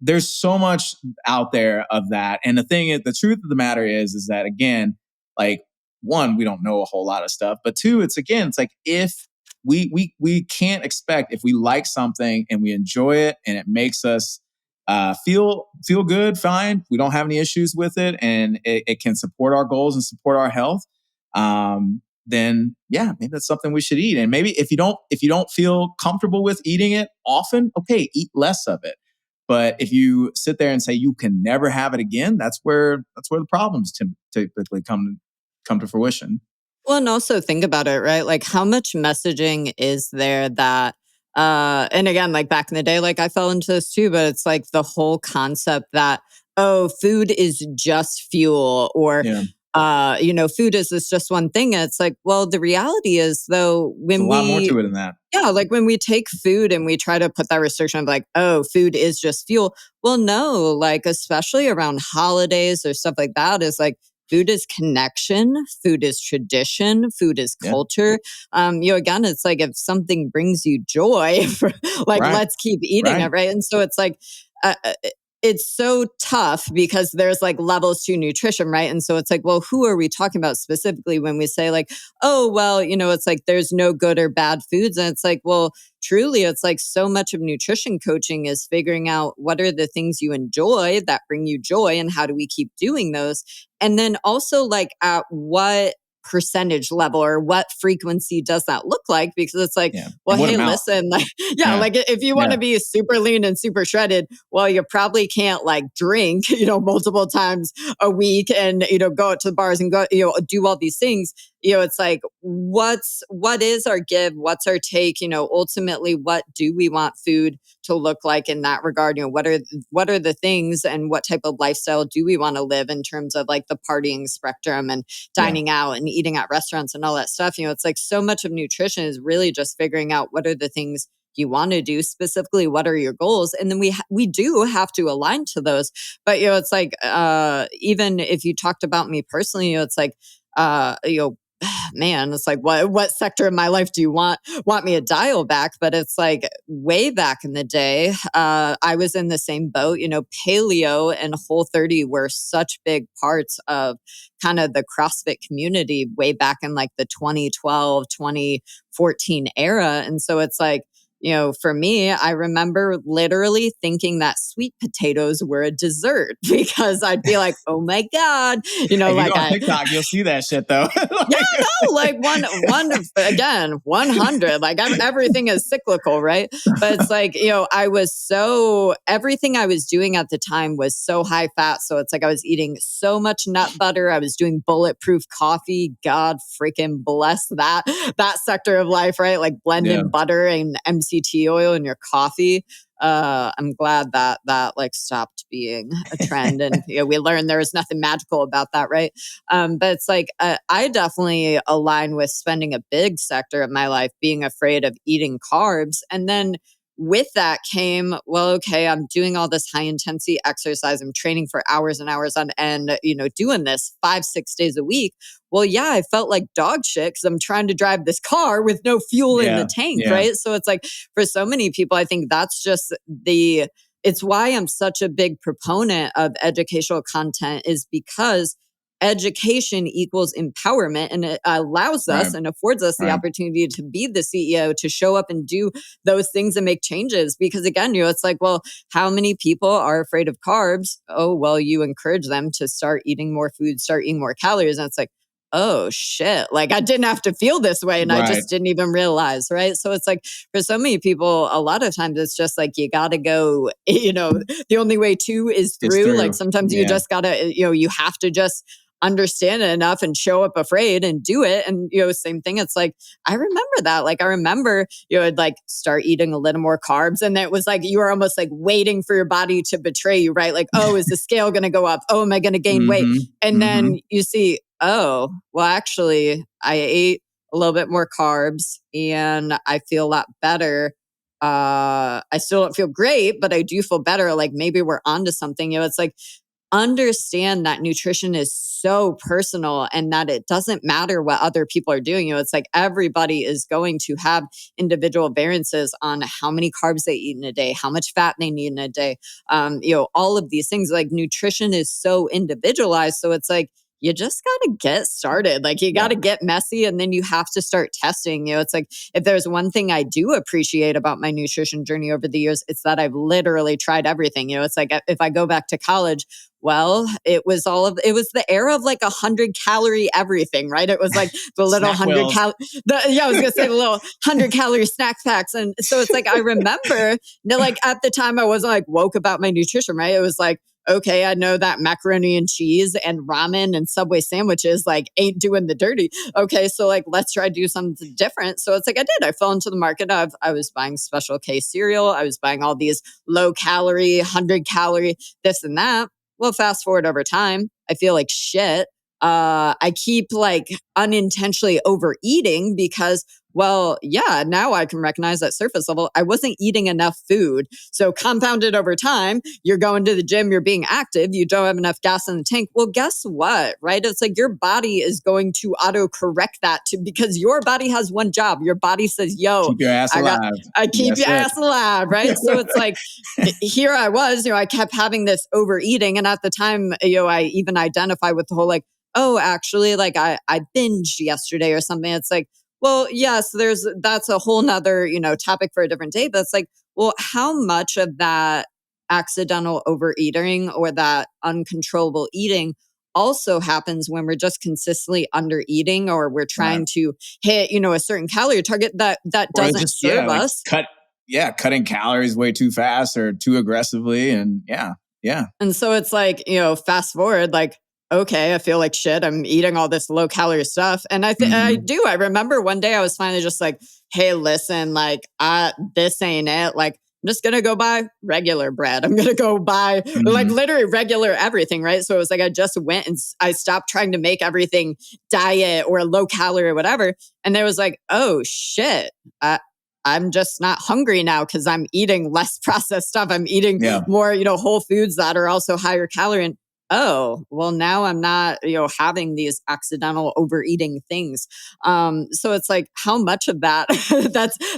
Speaker 2: there's so much out there of that. And the thing is, the truth of the matter is that again, like one, we don't know a whole lot of stuff, but two, it's like if we can't expect, if we like something and we enjoy it and it makes us feel good, fine. We don't have any issues with it, and it can support our goals and support our health. Then yeah, maybe that's something we should eat. And maybe if you don't feel comfortable with eating it often, okay, eat less of it. But if you sit there and say you can never have it again, that's where the problems typically come to fruition.
Speaker 1: Well, and also think about it, right? Like how much messaging is there that, and again, like back in the day, like I fell into this too, but it's like the whole concept that, oh, food is just fuel, or, food is this just one thing. And it's like, well, the reality is though, when
Speaker 2: there's a lot more to it than that.
Speaker 1: Yeah, like when we take food and we try to put that restriction of like, oh, food is just fuel. Well, no, like especially around holidays or stuff like that, is like, food is connection, food is tradition, food is culture. Again, it's like if something brings you joy, let's keep eating it, right? And so it's like, it's so tough because there's like levels to nutrition, right? And so it's like, well, who are we talking about specifically when we say like, oh, well, it's like there's no good or bad foods. And it's like, well, truly, it's like so much of nutrition coaching is figuring out what are the things you enjoy that bring you joy and how do we keep doing those? And then also like at what percentage level or what frequency does that look like? Because it's like, well, hey, listen, like, like if you want to be super lean and super shredded, well, you probably can't like drink, multiple times a week and, go out to the bars and go, do all these things. It's like, what is our give? What's our take? Ultimately, what do we want food to look like in that regard? What are the things and what type of lifestyle do we want to live in terms of like the partying spectrum and dining out and eating at restaurants and all that stuff? It's like so much of nutrition is really just figuring out what are the things you want to do specifically, what are your goals, and then we do have to align to those. But it's like even if you talked about me personally, it's like man, it's like what sector of my life do you want me to dial back? But it's like way back in the day, I was in the same boat. Paleo and Whole30 were such big parts of kind of the CrossFit community way back in like the 2012, 2014 era. And so it's like, for me, I remember literally thinking that sweet potatoes were a dessert because I'd be like, oh my God,
Speaker 2: if you go on TikTok, you'll see that shit though.
Speaker 1: Like 100, like everything is cyclical, right? But it's like, everything I was doing at the time was so high fat. So it's like I was eating so much nut butter. I was doing bulletproof coffee. God freaking bless that sector of life, right? Like blending butter and MCT oil in your coffee. I'm glad that like stopped being a trend, and we learned there was nothing magical about that, right? But it's like I definitely align with spending a big sector of my life being afraid of eating carbs, and then with that came, well, okay, I'm doing all this high intensity exercise. I'm training for hours and hours on end, doing this 5-6 days a week. Well, yeah, I felt like dog shit because I'm trying to drive this car with no fuel in the tank, right? So it's like for so many people, I think that's just it's why I'm such a big proponent of educational content, is because education equals empowerment, and it allows us and affords us the opportunity to be the CEO, to show up and do those things and make changes. Because again, it's like, well, how many people are afraid of carbs? Oh, well, you encourage them to start eating more food, start eating more calories. And it's like, oh shit, like I didn't have to feel this way and I just didn't even realize, right? So it's like for so many people, a lot of times it's just like you gotta go, the only way to is through. Like sometimes you just gotta, you have to just understand it enough and show up afraid and do it. And, same thing. It's like, I remember that. Like, I remember, I'd like start eating a little more carbs. And it was like, you were almost like waiting for your body to betray you, right? Like, oh, is the scale going to go up? Oh, am I going to gain weight? And then you see, oh, well, actually, I ate a little bit more carbs and I feel a lot better. I still don't feel great, but I do feel better. Like maybe we're onto something. It's like, understand that nutrition is so personal and that it doesn't matter what other people are doing. It's like everybody is going to have individual variances on how many carbs they eat in a day, how much fat they need in a day. All of these things, like nutrition is so individualized. So it's like, you just got to get started. Like you got to get messy and then you have to start testing. It's like, if there's one thing I do appreciate about my nutrition journey over the years, it's that I've literally tried everything. It's like, if I go back to college, well, it was the era of like 100-calorie everything, right? It was like the little 100-calorie, I was going to say the little 100-calorie snack packs. And so it's like, I remember like at the time I wasn't like woke about my nutrition, right? It was like, okay, I know that macaroni and cheese and ramen and Subway sandwiches like ain't doing the dirty. Okay, so like let's try to do something different. So it's like I fell into the market of I was buying Special K cereal. I was buying all these low calorie, 100-calorie, this and that. Well, fast forward over time, I feel like shit. I keep like unintentionally overeating because, well, yeah, now I can recognize that surface level, I wasn't eating enough food. So compounded over time, you're going to the gym, you're being active, you don't have enough gas in the tank. Well, guess what, right? It's like your body is going to auto-correct that because your body has one job. Your body says, yo,
Speaker 2: keep your ass alive.
Speaker 1: I keep your ass alive, right? So it's like, here I was, I kept having this overeating. And at the time, I even identify with the whole like, oh, actually, like I binged yesterday or something. It's like, well, yes, that's a whole nother, topic for a different day. But it's like, well, how much of that accidental overeating or that uncontrollable eating also happens when we're just consistently under eating or we're trying to hit, a certain calorie target that doesn't serve us.
Speaker 2: Cutting calories way too fast or too aggressively. And yeah.
Speaker 1: And so it's like, fast forward, like, okay, I feel like shit. I'm eating all this low calorie stuff. And I remember one day I was finally just like, hey, listen, like, this ain't it. Like, I'm just going to go buy regular bread. I'm going to go buy like literally regular everything. Right. So it was like, I just went and I stopped trying to make everything diet or low calorie or whatever. And there was like, oh shit. I'm just not hungry now because I'm eating less processed stuff. I'm eating more, whole foods that are also higher calorie. And oh, well, now I'm not, having these accidental overeating things. So it's like, how much of that,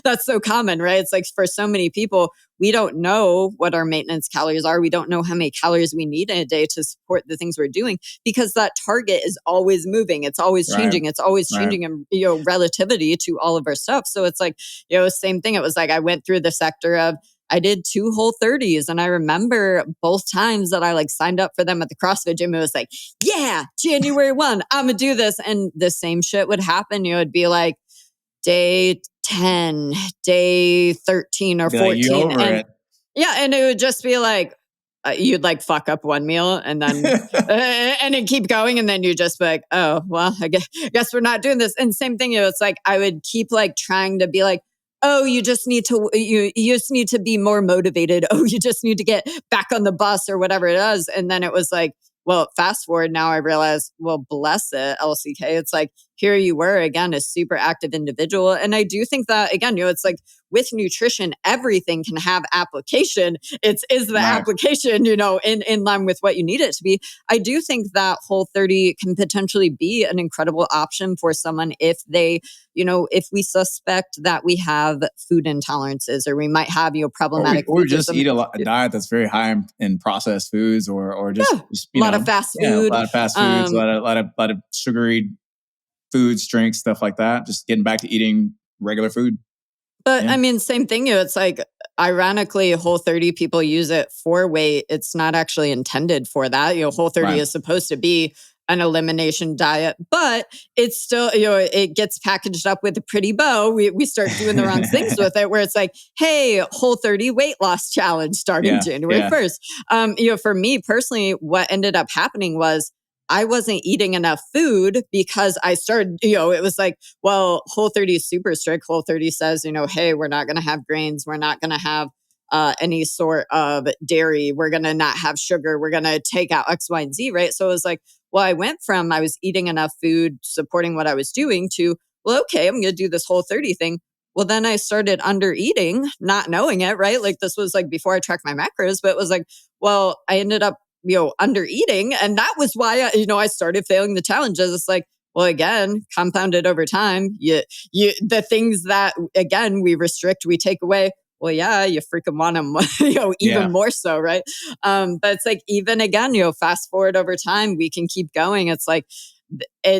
Speaker 1: that's so common, right? It's like for so many people, we don't know what our maintenance calories are. We don't know how many calories we need in a day to support the things we're doing because that target is always moving. It's always changing. It's always changing in, relativity to all of our stuff. So it's like, same thing. It was like, I went through the sector of, I did 2 Whole30s. And I remember both times that I like signed up for them at the CrossFit gym, it was like, yeah, January 1, I'm going to do this. And the same shit would happen. It'd be like day 10, day 13 or 14. And it would just be like, you'd like fuck up one meal and then and then keep going. And then you just be like, oh, well, I guess we're not doing this. And same thing, it's like, I would keep like trying to be like, oh, you just need to be more motivated. Oh, you just need to get back on the bus or whatever it is. And then it was like, well, fast forward now I realize, well, bless it, LCK. It's like, here you were, again, a super active individual. And I do think that, again, it's like with nutrition, everything can have application. Is the application, in line with what you need it to be. I do think that Whole30 can potentially be an incredible option for someone if they, if we suspect that we have food intolerances or we might have, problematic
Speaker 2: or just eat a diet that's very high in processed foods or just
Speaker 1: a lot of fast food.
Speaker 2: A lot of fast foods, a lot of sugary foods, drinks, stuff like that. Just getting back to eating regular food.
Speaker 1: But I mean, same thing. It's like, ironically, Whole30 people use it for weight. It's not actually intended for that. Whole30 is supposed to be an elimination diet, but it's still, it gets packaged up with a pretty bow. We start doing the wrong things with it, where it's like, hey, Whole30 weight loss challenge starting January 1st. For me personally, what ended up happening was I wasn't eating enough food because I started, it was like, well, Whole30 is super strict. Whole30 says, hey, we're not going to have grains. We're not going to have any sort of dairy. We're going to not have sugar. We're going to take out X, Y, and Z, right? So it was like, well, I went from I was eating enough food, supporting what I was doing to, well, okay, I'm going to do this Whole30 thing. Well, then I started under eating, not knowing it, right? Like this was like before I tracked my macros, but it was like, well, I ended up under eating. And that was why, I started failing the challenges. It's like, well, again, compounded over time, the things that, again, we restrict, we take away. Well, yeah, you freaking want them, even more so, right? But it's like, even again, fast forward over time, we can keep going. It's like,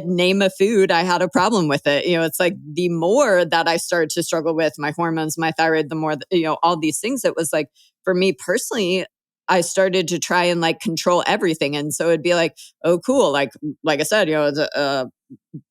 Speaker 1: name a food, I had a problem with it. It's like the more that I started to struggle with my hormones, my thyroid, the more, all these things, it was like, for me personally, I started to try and like control everything. And so it'd be like, oh, cool. Like I said,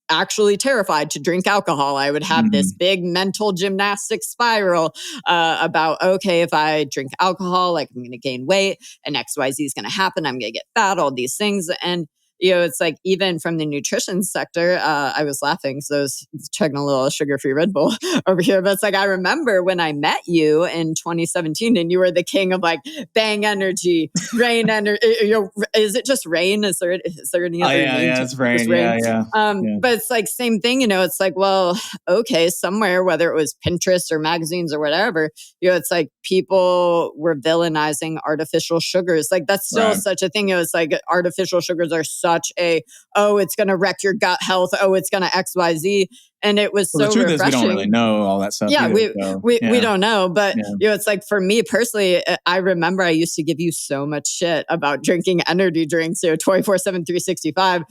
Speaker 1: actually terrified to drink alcohol. I would have this big mental gymnastic spiral about, okay, if I drink alcohol, like I'm going to gain weight and XYZ is going to happen. I'm going to get fat, all these things. And it's like, even from the nutrition sector, I was laughing. So I was chugging a little sugar-free Red Bull over here. But it's like, I remember when I met you in 2017 and you were the king of like bang energy, rain energy. Is it just rain? Is there any other name?
Speaker 2: Yeah, it's rain. Yeah.
Speaker 1: But it's like, same thing, it's like, well, okay, somewhere, whether it was Pinterest or magazines or whatever, it's like people were villainizing artificial sugars. Like that's still such a thing. It's like artificial sugars are such it's going to wreck your gut health. Oh, it's going to XYZ. And it was so
Speaker 2: the truth
Speaker 1: refreshing.
Speaker 2: Is we don't really know all that stuff.
Speaker 1: Yeah, we don't know. But, it's like, for me personally, I remember I used to give you so much shit about drinking energy drinks, 24/7, 365.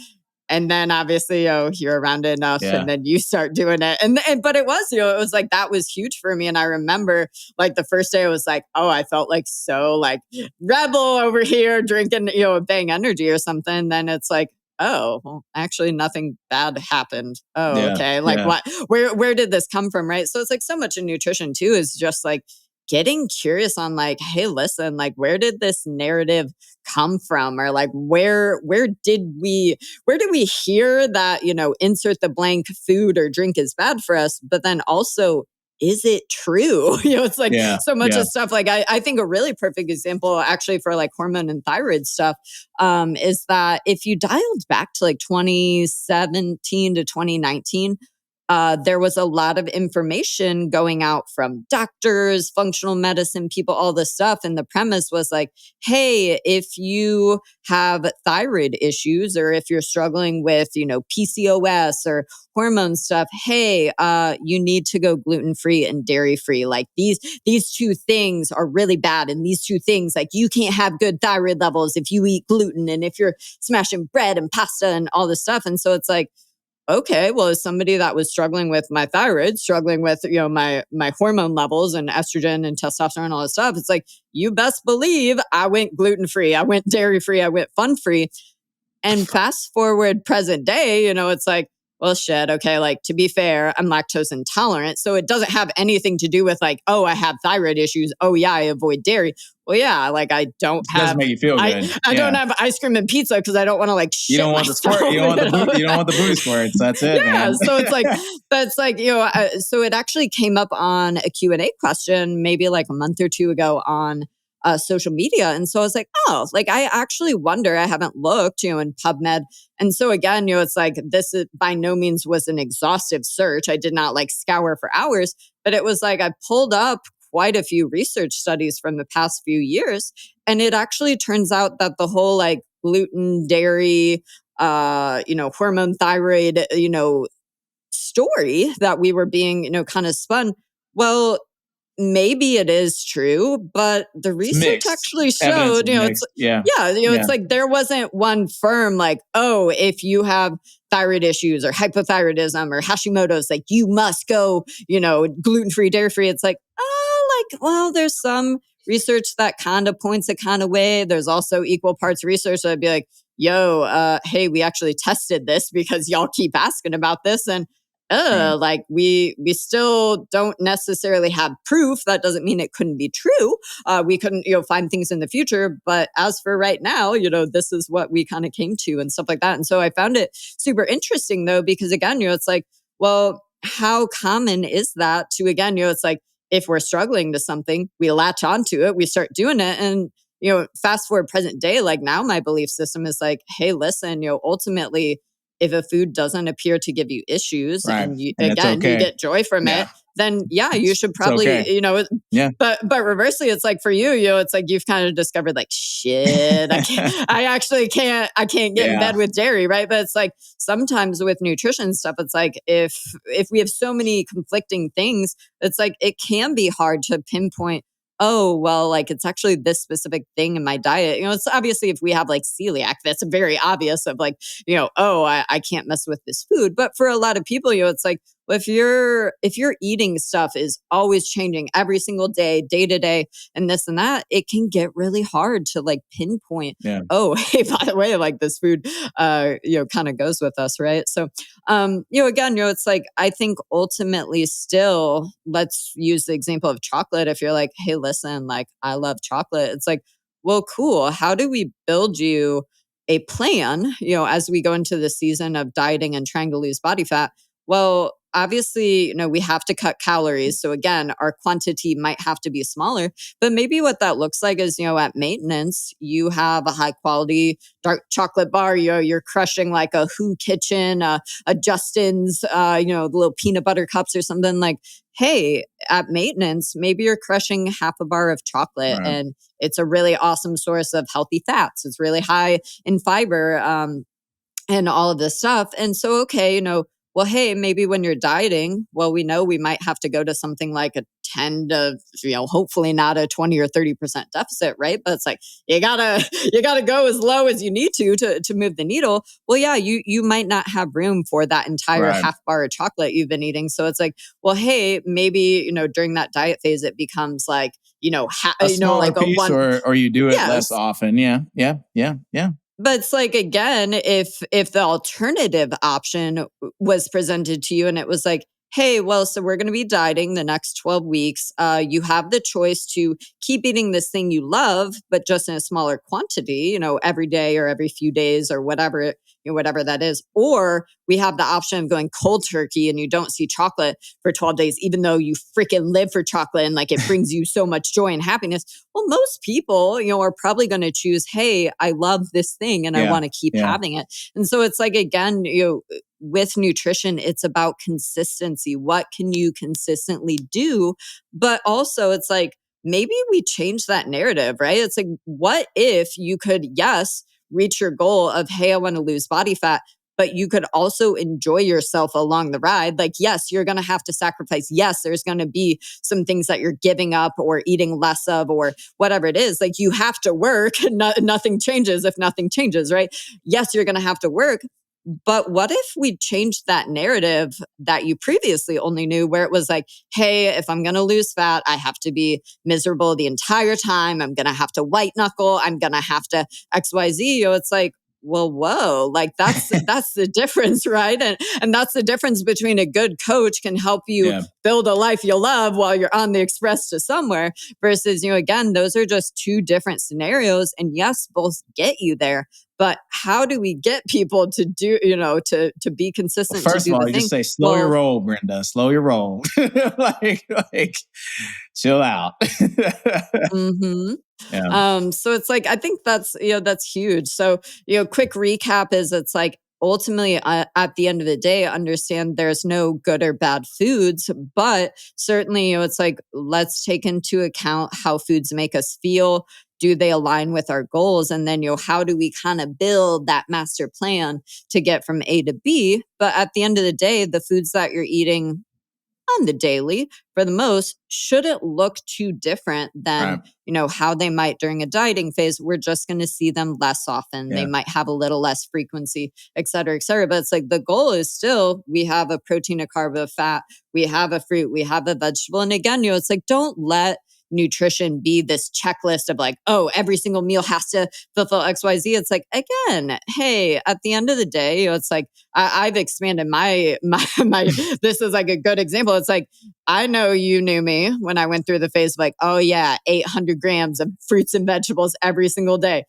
Speaker 1: And then obviously, you're around it enough and then you start doing it. But it was, it was like, that was huge for me. And I remember like the first day I was like, oh, I felt like so like rebel over here drinking, a bang energy or something. Then it's like, oh, well, actually nothing bad happened. Oh, okay. Like what, where did this come from? Right. So it's like so much in nutrition too, is just like getting curious on like, hey, listen, like where did this narrative come from? Or like, where did we hear that, insert the blank food or drink is bad for us, but then also, is it true? It's like so much of stuff. Like I think a really perfect example actually for like hormone and thyroid stuff is that if you dialed back to like 2017 to 2019, there was a lot of information going out from doctors, functional medicine people, all this stuff. And the premise was like, hey, if you have thyroid issues or if you're struggling with, PCOS or hormone stuff, hey, you need to go gluten-free and dairy-free. Like these two things are really bad. And these two things, like you can't have good thyroid levels if you eat gluten and if you're smashing bread and pasta and all this stuff. And so it's like, okay, well, as somebody that was struggling with my thyroid, struggling with, my hormone levels and estrogen and testosterone and all this stuff, it's like, you best believe I went gluten-free, I went dairy-free, I went fun-free. And fast forward present day, it's like, well, shit, okay, like to be fair, I'm lactose intolerant. So it doesn't have anything to do with like, oh, I have thyroid issues. Oh yeah, I avoid dairy. Well, yeah, like I don't have.
Speaker 2: Doesn't make you feel good.
Speaker 1: I don't have ice cream and pizza because I don't want to like.
Speaker 2: You don't want the squirt. You don't want the booty squirts. That's it.
Speaker 1: Yeah.
Speaker 2: Man.
Speaker 1: So it's like, that's like, so it actually came up on a Q&A question maybe like a month or two ago on social media. And so I was like, oh, like I actually wonder, I haven't looked, in PubMed. And so again, it's like, this is, by no means was an exhaustive search. I did not like scour for hours, but it was like, I pulled up quite a few research studies from the past few years. And it actually turns out that the whole like gluten, dairy, hormone thyroid, story that we were being, kind of spun. Well, maybe it is true, but the research actually showed, it's it's like there wasn't one firm like, oh, if you have thyroid issues or hypothyroidism or Hashimoto's, like you must go, gluten-free, dairy-free. It's like, well, there's some research that kind of points a kind of way. There's also equal parts research that I'd be like, yo, hey, we actually tested this because y'all keep asking about this. And like we still don't necessarily have proof. That doesn't mean it couldn't be true. We couldn't, find things in the future. But as for right now, this is what we kind of came to and stuff like that. And so I found it super interesting though, because again, it's like, well, how common is that to, again, it's like, if we're struggling to something, we latch onto it, we start doing it. And, fast forward present day, like now my belief system is like, hey, listen, ultimately, if a food doesn't appear to give you issues and you get joy from it, then you should probably, but reversely, it's like for you, it's like you've kind of discovered like, shit, I can't get in bed with dairy. Right. But it's like sometimes with nutrition stuff, it's like, if we have so many conflicting things, it's like, it can be hard to pinpoint, oh, well, like it's actually this specific thing in my diet. It's obviously if we have like celiac, that's very obvious of like, oh, I can't mess with this food. But for a lot of people, it's like, well, if your eating stuff is always changing every single day, day to day, and this and that, it can get really hard to like pinpoint, oh, hey, by the way, like this food, kind of goes with us, right? So, again, it's like, I think ultimately still, let's use the example of chocolate. If you're like, hey, listen, like I love chocolate. It's like, well, cool. How do we build you a plan, as we go into the season of dieting and trying to lose body fat? Well, obviously, we have to cut calories. So again, our quantity might have to be smaller, but maybe what that looks like is, at maintenance, you have a high quality dark chocolate bar, you're crushing like a Who Kitchen, a Justin's, the little peanut butter cups or something. Like, hey, at maintenance, maybe you're crushing half a bar of chocolate and it's a really awesome source of healthy fats. It's really high in fiber, and all of this stuff. And so, okay, well, hey, maybe when you're dieting, well, we know we might have to go to something like a 10 to, hopefully not a 20 or 30% deficit, right? But it's like, you gotta go as low as you need to move the needle. Well, yeah, you might not have room for that entire half bar of chocolate you've been eating. So it's like, well, hey, maybe, during that diet phase, it becomes like,
Speaker 2: a smaller piece, or you do it less often. Yeah.
Speaker 1: But it's like, again, if the alternative option was presented to you and it was like, hey, well, so we're going to be dieting the next 12 weeks. You have the choice to keep eating this thing you love, but just in a smaller quantity, every day or every few days or whatever, whatever that is. Or we have the option of going cold turkey and you don't see chocolate for 12 days, even though you freaking live for chocolate and like it brings you so much joy and happiness. Well, most people, are probably going to choose, hey, I love this thing and I want to keep having it. And so it's like, again, with nutrition, it's about consistency. What can you consistently do? But also it's like, maybe we change that narrative, right? It's like, what if you could, yes, reach your goal of, hey, I want to lose body fat, but you could also enjoy yourself along the ride. Like, yes, you're going to have to sacrifice. Yes, there's going to be some things that you're giving up or eating less of or whatever it is. Like, you have to work. Nothing changes if nothing changes, right? Yes, you're going to have to work. But what if we changed that narrative that you previously only knew, where it was like, hey, if I'm going to lose fat, I have to be miserable the entire time. I'm going to have to white knuckle. I'm going to have to XYZ. It's like, well, whoa, like that's the difference, right? And that's the difference between a good coach can help you build a life you love while you're on the express to somewhere versus, again, those are just two different scenarios. And yes, both get you there. But how do we get people to do, to be consistent?
Speaker 2: Well, first
Speaker 1: to do
Speaker 2: of all,
Speaker 1: the
Speaker 2: you
Speaker 1: thing?
Speaker 2: just say, slow your roll, Brenda. Slow your roll. like, chill out.
Speaker 1: Mm-hmm. Yeah. So it's like, I think that's huge. So, quick recap is it's like, ultimately, at the end of the day, understand there's no good or bad foods, but certainly, it's like, let's take into account how foods make us feel. Do they align with our goals? And then, how do we kind of build that master plan to get from A to B? But at the end of the day, the foods that you're eating on the daily, for the most, shouldn't look too different than, how they might during a dieting phase. We're just going to see them less often. Yeah. They might have a little less frequency, et cetera, et cetera. But it's like the goal is still, we have a protein, a carb, a fat, we have a fruit, we have a vegetable. And again, it's like, don't let nutrition be this checklist of like, oh, every single meal has to fulfill XYZ. It's like, again, hey, at the end of the day, it's like, I've expanded my this is like a good example. It's like, I know you knew me when I went through the phase of like, oh yeah, 800 grams of fruits and vegetables every single day.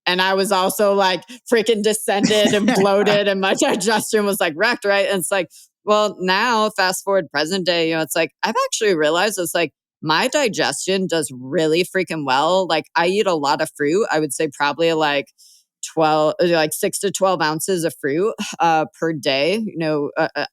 Speaker 1: And I was also like freaking descended and bloated and my digestion was like wrecked, right? And it's like, well, now fast forward present day, it's like, I've actually realized it's like, my digestion does really freaking well. Like I eat a lot of fruit. I would say probably like 6 to 12 ounces of fruit per day.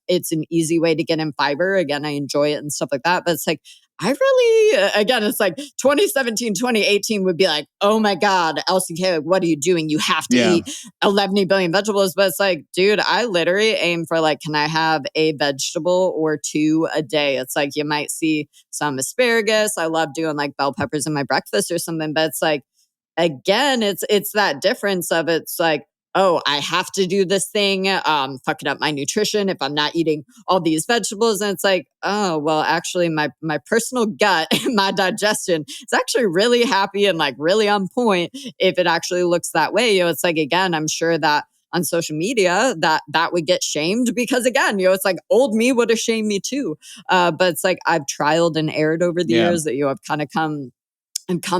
Speaker 1: It's an easy way to get in fiber. Again, I enjoy it and stuff like that. But it's like, I really, again, it's like 2017, 2018 would be like, oh my God, LCK, what are you doing? You have to eat 11 billion vegetables. But it's like, dude, I literally aim for like, can I have a vegetable or two a day? It's like, you might see some asparagus. I love doing like bell peppers in my breakfast or something. But it's like, again, it's that difference of it's like, oh, I have to do this thing, fucking up my nutrition if I'm not eating all these vegetables. And it's like, oh, well, actually my personal gut and my digestion is actually really happy and like really on point if it actually looks that way. It's like, again, I'm sure that on social media that would get shamed because again, it's like old me would have shamed me too. But it's like, I've trialed and erred over the years that, I've kind of come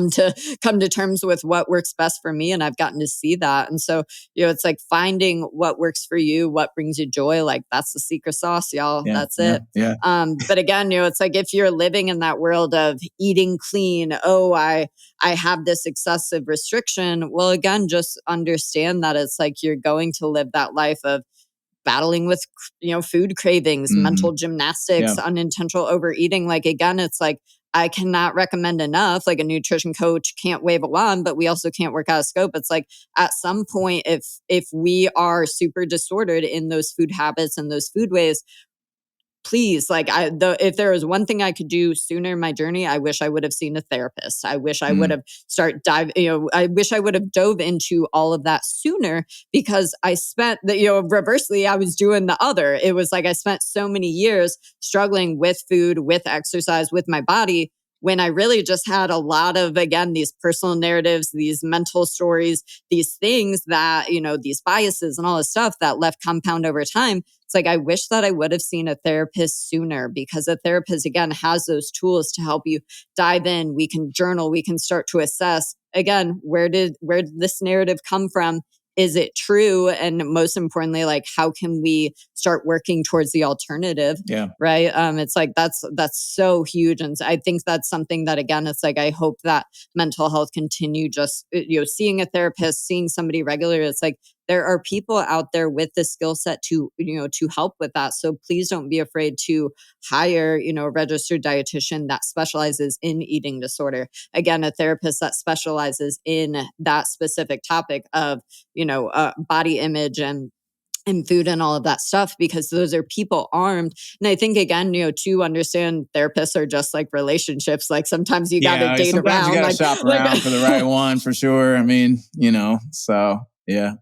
Speaker 1: to terms with what works best for me. And I've gotten to see that. And so, it's like finding what works for you, what brings you joy. Like that's the secret sauce, y'all. Yeah, that's it. Yeah. But again, it's like if you're living in that world of eating clean, oh, I have this excessive restriction. Well, again, just understand that it's like you're going to live that life of battling with, food cravings, mental gymnastics, unintentional overeating. Like, again, it's like, I cannot recommend enough. Like a nutrition coach can't wave a wand, but we also can't work out of scope. It's like at some point, if we are super disordered in those food habits and those food ways, please, like if there was one thing I could do sooner in my journey, I wish I would have seen a therapist. I wish I would have I wish I would have dove into all of that sooner because I spent reversely, I was doing the other. It was like I spent so many years struggling with food, with exercise, with my body when I really just had a lot of, again, these personal narratives, these mental stories, these things that, these biases and all this stuff that left compound over time. It's like, I wish that I would have seen a therapist sooner because a therapist, again, has those tools to help you dive in. We can journal, we can start to assess, again, where did this narrative come from? Is it true? And most importantly, like, how can we start working towards the alternative? Yeah. Right. It's like, that's so huge. And I think that's something that, again, it's like, I hope that mental health continue just, seeing a therapist, seeing somebody regular. It's like, there are people out there with the skill set to help with that. So please don't be afraid to hire, a registered dietitian that specializes in eating disorder. Again, a therapist that specializes in that specific topic of, body image and food and all of that stuff, because those are people armed. And I think, again, to understand therapists are just like relationships. Like sometimes you got to date around. You got to
Speaker 2: shop around for the right one for sure. I mean, so yeah.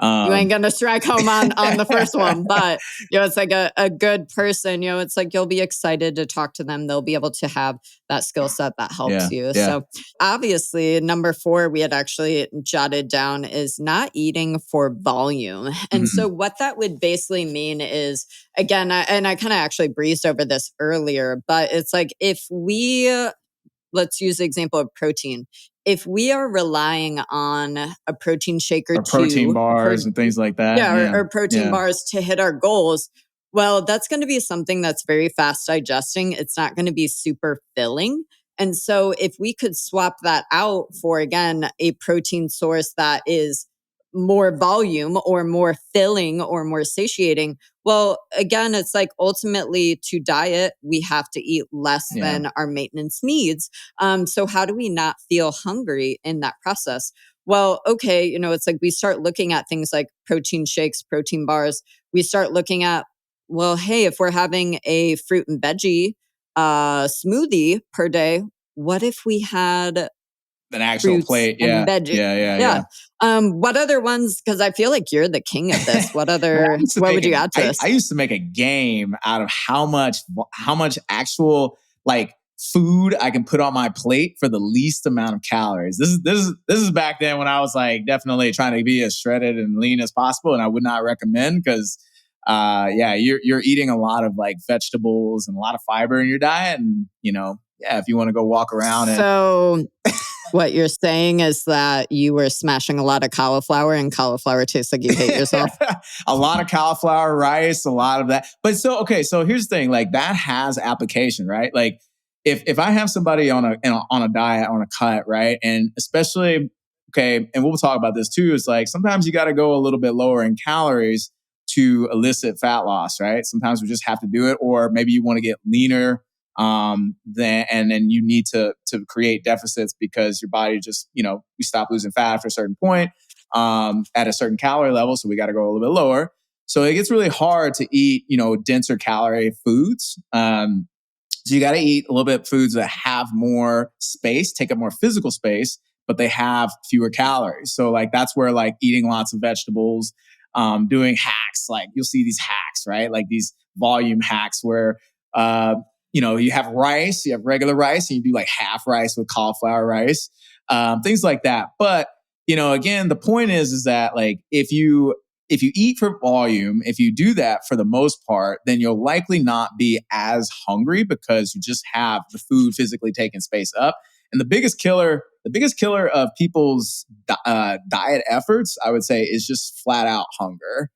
Speaker 1: You ain't going to strike home on the first one, but it's like a good person, it's like you'll be excited to talk to them. They'll be able to have that skill set that helps you.
Speaker 2: Yeah.
Speaker 1: So obviously, number 4, we had actually jotted down is not eating for volume. And so what that would basically mean is, again, I kind of actually breezed over this earlier, but it's like if we, let's use the example of protein. If we are relying on a protein shake or
Speaker 2: protein bars and things like that.
Speaker 1: Or protein bars to hit our goals, well, that's going to be something that's very fast digesting. It's not going to be super filling. And so if we could swap that out for, again, a protein source that is more volume or more filling or more satiating, well, again, it's like ultimately to diet, we have to eat less than our maintenance needs. So how do we not feel hungry in that process? Well, okay, it's like we start looking at things like protein shakes, protein bars. We start looking at, well, hey, if we're having a fruit and veggie smoothie per day, what if we had
Speaker 2: an actual plate? Yeah.
Speaker 1: What other ones? Because I feel like you're the king of this. What other? What would you add to this?
Speaker 2: I used to make a game out of how much actual like food I can put on my plate for the least amount of calories. This is back then when I was like definitely trying to be as shredded and lean as possible, and I would not recommend because you're eating a lot of like vegetables and a lot of fiber in your diet, and if you want to go walk around
Speaker 1: and what you're saying is that you were smashing a lot of cauliflower and cauliflower tastes like you hate yourself.
Speaker 2: A lot of cauliflower rice, a lot of that. But so here's the thing, like that has application, right? Like if I have somebody on a diet, on a cut, right? And especially, and we'll talk about this too, is like sometimes you got to go a little bit lower in calories to elicit fat loss, right? Sometimes we just have to do it, or maybe you want to get leaner. Then you need to create deficits because your body just, you stop losing fat after a certain point, at a certain calorie level. So we got to go a little bit lower. So it gets really hard to eat, denser calorie foods. So you got to eat a little bit foods that have more space, take up more physical space, but they have fewer calories. So like, that's where like eating lots of vegetables, doing hacks, like you'll see these hacks, right? Like these volume hacks where, you have rice, you have regular rice, and you do like half rice with cauliflower rice, things like that. But, again, the point is that like, if you eat for volume, if you do that for the most part, then you'll likely not be as hungry because you just have the food physically taking space up. And the biggest killer of people's diet efforts, I would say, is just flat out hunger.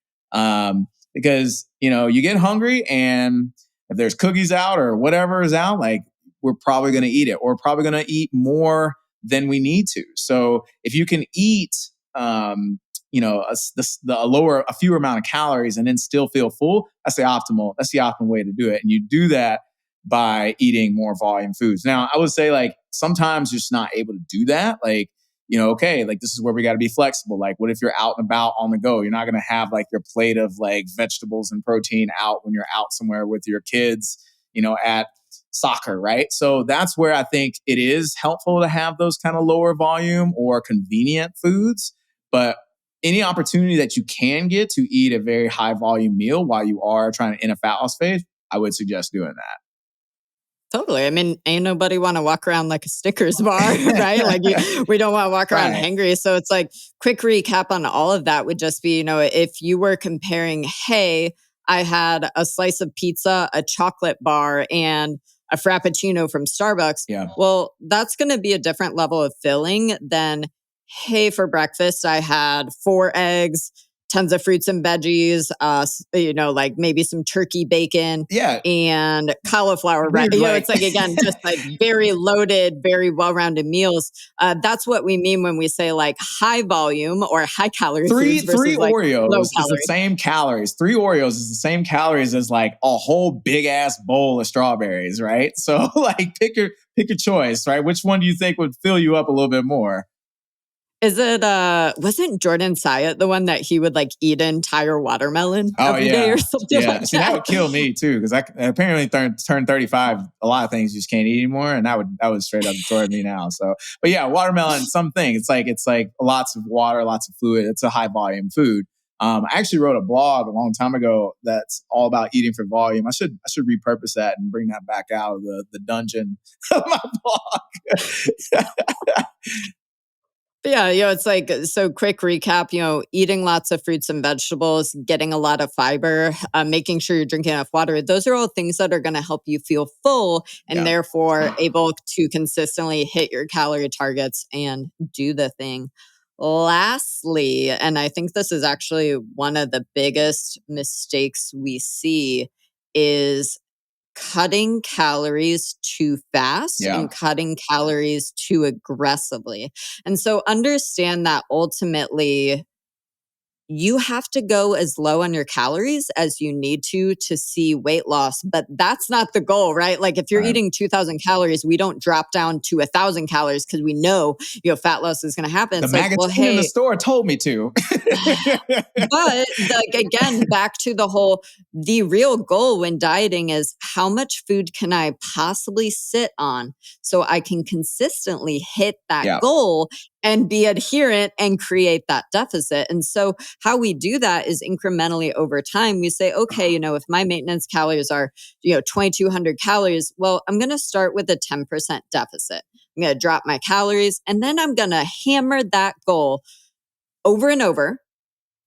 Speaker 2: Because, you get hungry, and if there's cookies out or whatever is out, like we're probably going to eat it, or probably going to eat more than we need to. So if you can eat, a fewer amount of calories and then still feel full, that's the optimal way to do it. And you do that by eating more volume foods. Now, I would say like sometimes you're just not able to do that. Like, like this is where we got to be flexible. Like, what if you're out and about on the go? You're not going to have like your plate of like vegetables and protein out when you're out somewhere with your kids, at soccer, right? So that's where I think it is helpful to have those kind of lower volume or convenient foods. But any opportunity that you can get to eat a very high volume meal while you are trying to in a fat loss phase, I would suggest doing that.
Speaker 1: Totally. I mean, ain't nobody want to walk around like a Snickers bar, right? Like we don't want to walk around hangry. So it's like quick recap on all of that would just be, if you were comparing, hey, I had a slice of pizza, a chocolate bar, and a Frappuccino from Starbucks.
Speaker 2: Yeah.
Speaker 1: Well, that's going to be a different level of filling than, hey, for breakfast, I had 4 eggs, tons of fruits and veggies, like maybe some turkey bacon, and cauliflower. It's like, again, just like very loaded, very well-rounded meals. That's what we mean when we say like high volume or high calorie foods versus
Speaker 2: three
Speaker 1: like
Speaker 2: Oreos
Speaker 1: low
Speaker 2: is the same calories. 3 Oreos is the same calories as like a whole big ass bowl of strawberries, right? So like pick your choice, right? Which one do you think would fill you up a little bit more?
Speaker 1: Is it, wasn't Jordan Syatt the one that he would like eat an entire watermelon every day or something like
Speaker 2: See, that would kill me too, because I apparently turned 35. A lot of things you just can't eat anymore. And that would straight up destroy me now. So, but yeah, watermelon, something. It's like lots of water, lots of fluid. It's a high volume food. I actually wrote a blog a long time ago that's all about eating for volume. I should repurpose that and bring that back out of the dungeon of my blog.
Speaker 1: But yeah, it's like, so quick recap, eating lots of fruits and vegetables, getting a lot of fiber, making sure you're drinking enough water. Those are all things that are going to help you feel full and therefore able to consistently hit your calorie targets and do the thing. Lastly, and I think this is actually one of the biggest mistakes we see, is cutting calories too fast and cutting calories too aggressively. And so understand that ultimately you have to go as low on your calories as you need to see weight loss. But that's not the goal, right? Like if you're eating 2,000 calories, we don't drop down to 1,000 calories because we know, fat loss is going to happen.
Speaker 2: The magazine in the store told me to.
Speaker 1: But again, back to the real goal when dieting is how much food can I possibly sit on so I can consistently hit that goal and be adherent and create that deficit. And so how we do that is incrementally over time. We say, okay, if my maintenance calories are, 2,200 calories, well, I'm going to start with a 10% deficit. I'm going to drop my calories and then I'm going to hammer that goal over and over.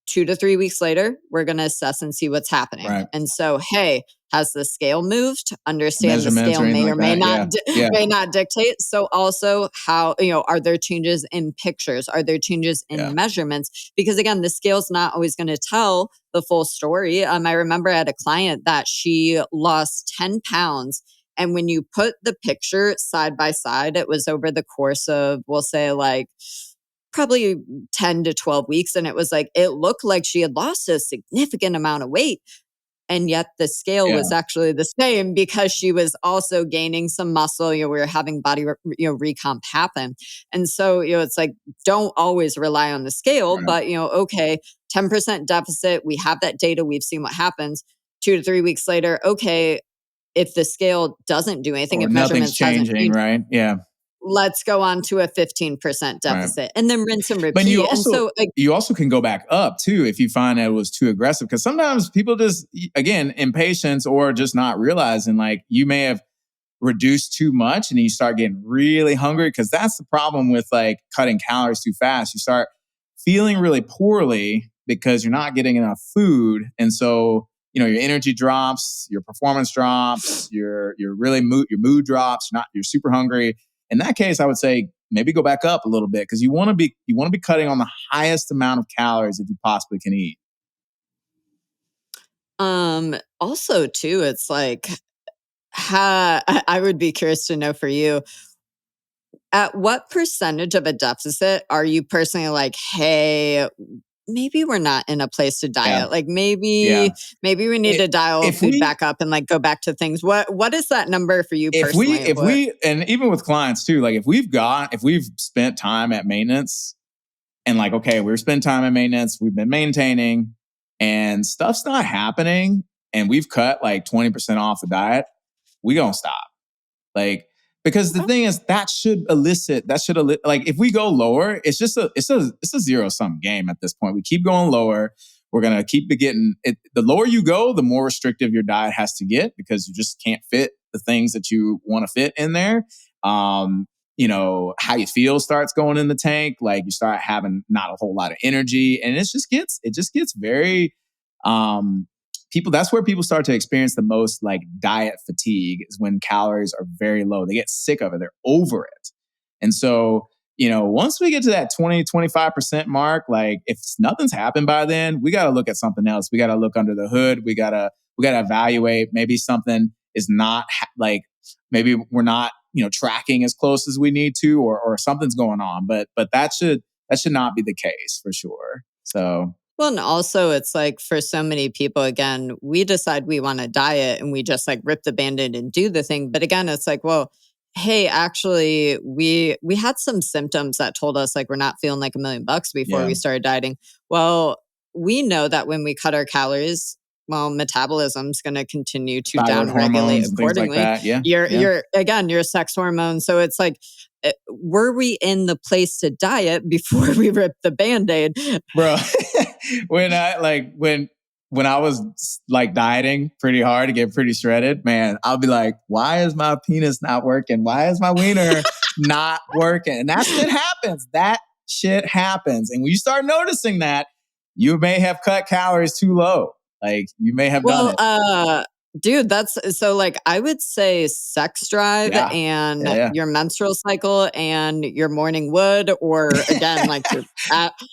Speaker 1: 2 to 3 weeks later, we're going to assess and see what's happening.
Speaker 2: Right.
Speaker 1: And so, hey, has the scale moved? Understand the scale may or may not dictate. So also how, are there changes in pictures? Are there changes in measurements? Because again, the scale's not always going to tell the full story. I remember I had a client that she lost 10 pounds. And when you put the picture side by side, it was over the course of, we'll say like, probably 10 to 12 weeks. And it was like, it looked like she had lost a significant amount of weight. And yet the scale was actually the same because she was also gaining some muscle. We were having body, recomp happen. And so, it's like, don't always rely on the scale, but, okay, 10% deficit. We have that data. We've seen what happens 2 to 3 weeks later. Okay. If the scale doesn't do anything, if measurements
Speaker 2: changing,
Speaker 1: changed,
Speaker 2: right? Yeah.
Speaker 1: Let's go on to a 15% deficit and then rinse and repeat.
Speaker 2: But you also can go back up too if you find that it was too aggressive. Because sometimes people just, again, impatience or just not realizing, like you may have reduced too much and then you start getting really hungry. Because that's the problem with like cutting calories too fast. You start feeling really poorly because you're not getting enough food. And so, your energy drops, your performance drops, your mood drops, you're super hungry. In that case, I would say maybe go back up a little bit because you want to be cutting on the highest amount of calories that you possibly can eat.
Speaker 1: Also, too, it's like, I would be curious to know for you, at what percentage of a deficit are you personally like, hey, maybe we're not in a place to diet. Like maybe we need to dial food back up and like go back to things. What is that number for you personally?
Speaker 2: If we, and even with clients too, like if we've spent time at maintenance and like, okay, we're spending time at maintenance, we've been maintaining and stuff's not happening and we've cut like 20% off the diet, we gonna stop. Like, because the thing is that should elicit, like if we go lower, it's a zero sum game at this point. We keep going lower. We're going to keep getting it. The lower you go, the more restrictive your diet has to get because you just can't fit the things that you want to fit in there. How you feel starts going in the tank. Like you start having not a whole lot of energy and it just gets very, that's where people start to experience the most like diet fatigue is when calories are very low. They get sick of it. They're over it. And so, once we get to that 20, 25% mark, like if nothing's happened by then, we got to look at something else. We got to look under the hood. We got to evaluate. Maybe something is not maybe we're not, tracking as close as we need to, or something's going on, but that should not be the case for sure. So.
Speaker 1: Well, and also it's like for so many people, again, we decide we want to diet and we just like rip the Band-Aid and do the thing. But again, it's like, well, hey, actually, we had some symptoms that told us like we're not feeling like $1,000,000 before we started dieting. Well, we know that when we cut our calories, well, metabolism's going to continue to
Speaker 2: thyroid
Speaker 1: downregulate
Speaker 2: hormones and things like
Speaker 1: accordingly.
Speaker 2: that. Yeah.
Speaker 1: Your sex hormones. So it's like, were we in the place to diet before we ripped the Band-Aid?
Speaker 2: Bro, when I was like dieting pretty hard to get pretty shredded, man, I'll be like, why is my penis not working? Why is my wiener not working? And that shit happens. That shit happens. And when you start noticing that, you may have cut calories too low. Like you may have done it.
Speaker 1: Dude, that's so like I would say sex drive and your menstrual cycle and your morning wood, or again, like your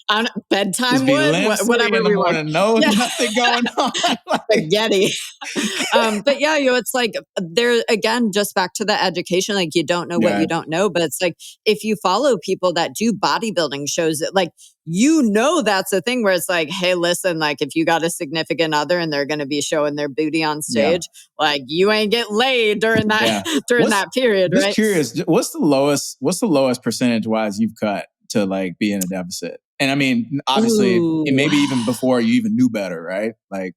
Speaker 1: on bedtime wood, whatever we want.
Speaker 2: Nothing going on.
Speaker 1: Spaghetti. But yeah, it's like there again, just back to the education, like you don't know what you don't know. But it's like if you follow people that do bodybuilding shows, that like that's the thing where it's like, hey, listen, like if you got a significant other and they're going to be showing their booty on stage, like you ain't get laid during that that period, right?
Speaker 2: Just curious, what's the lowest percentage wise you've cut to like be in a deficit? And I mean, obviously, and maybe even before you even knew better, right? Like,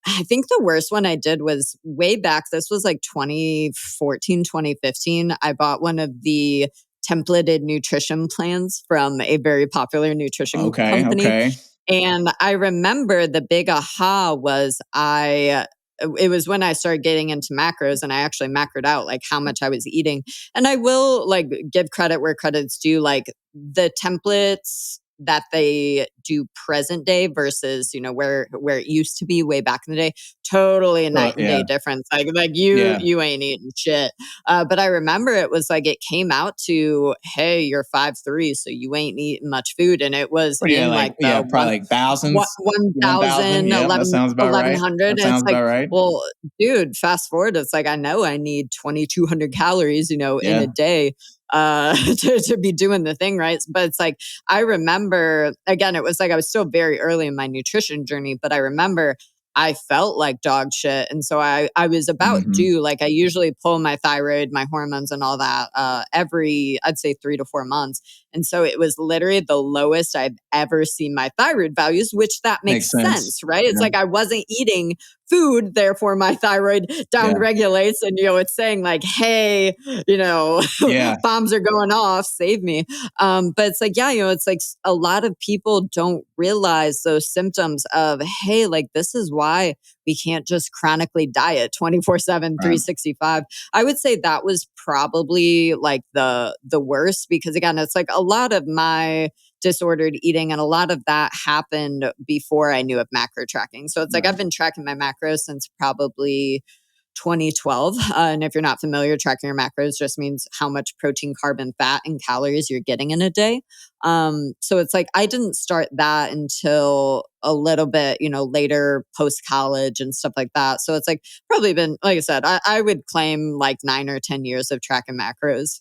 Speaker 1: I think the worst one I did was way back. This was like 2014, 2015. I bought one of the templated nutrition plans from a very popular nutrition company.
Speaker 2: Okay.
Speaker 1: And I remember the big aha was it was when I started getting into macros and I actually macroed out like how much I was eating. And I will like give credit where credit's due, like the templates that they do present day versus, where it used to be way back in the day, totally a night and day difference. Like you ain't eating shit. But I remember it was like, it came out to, hey, you're 5'3", so you ain't eating much food. And it was
Speaker 2: probably like thousands.
Speaker 1: 1,000,
Speaker 2: that sounds about
Speaker 1: 1,100.
Speaker 2: Right. That sounds about right.
Speaker 1: Well, dude, fast forward, it's like, I know I need 2,200 calories, in a day. To be doing the thing, right? But it's like, I remember, again, it was like I was still very early in my nutrition journey, but I remember I felt like dog shit. And so I was about due, like I usually pull my thyroid, my hormones and all that every, I'd say 3 to 4 months. And so it was literally the lowest I've ever seen my thyroid values, which that makes sense, right? It's like I wasn't eating food, therefore my thyroid downregulates and, it's saying like, hey, bombs are going off, save me. But it's like, it's like a lot of people don't realize those symptoms of, hey, like this is why we can't just chronically diet 24/7, 365. I would say that was probably like the worst, because again, it's like a lot of my disordered eating and a lot of that happened before I knew of macro tracking. So it's like I've been tracking my macros since probably 2012. And if you're not familiar, tracking your macros just means how much protein, carb, and fat and calories you're getting in a day. So it's like I didn't start that until a little bit, later post college and stuff like that. So it's like probably been, like I said, I would claim like 9 or 10 years of tracking macros.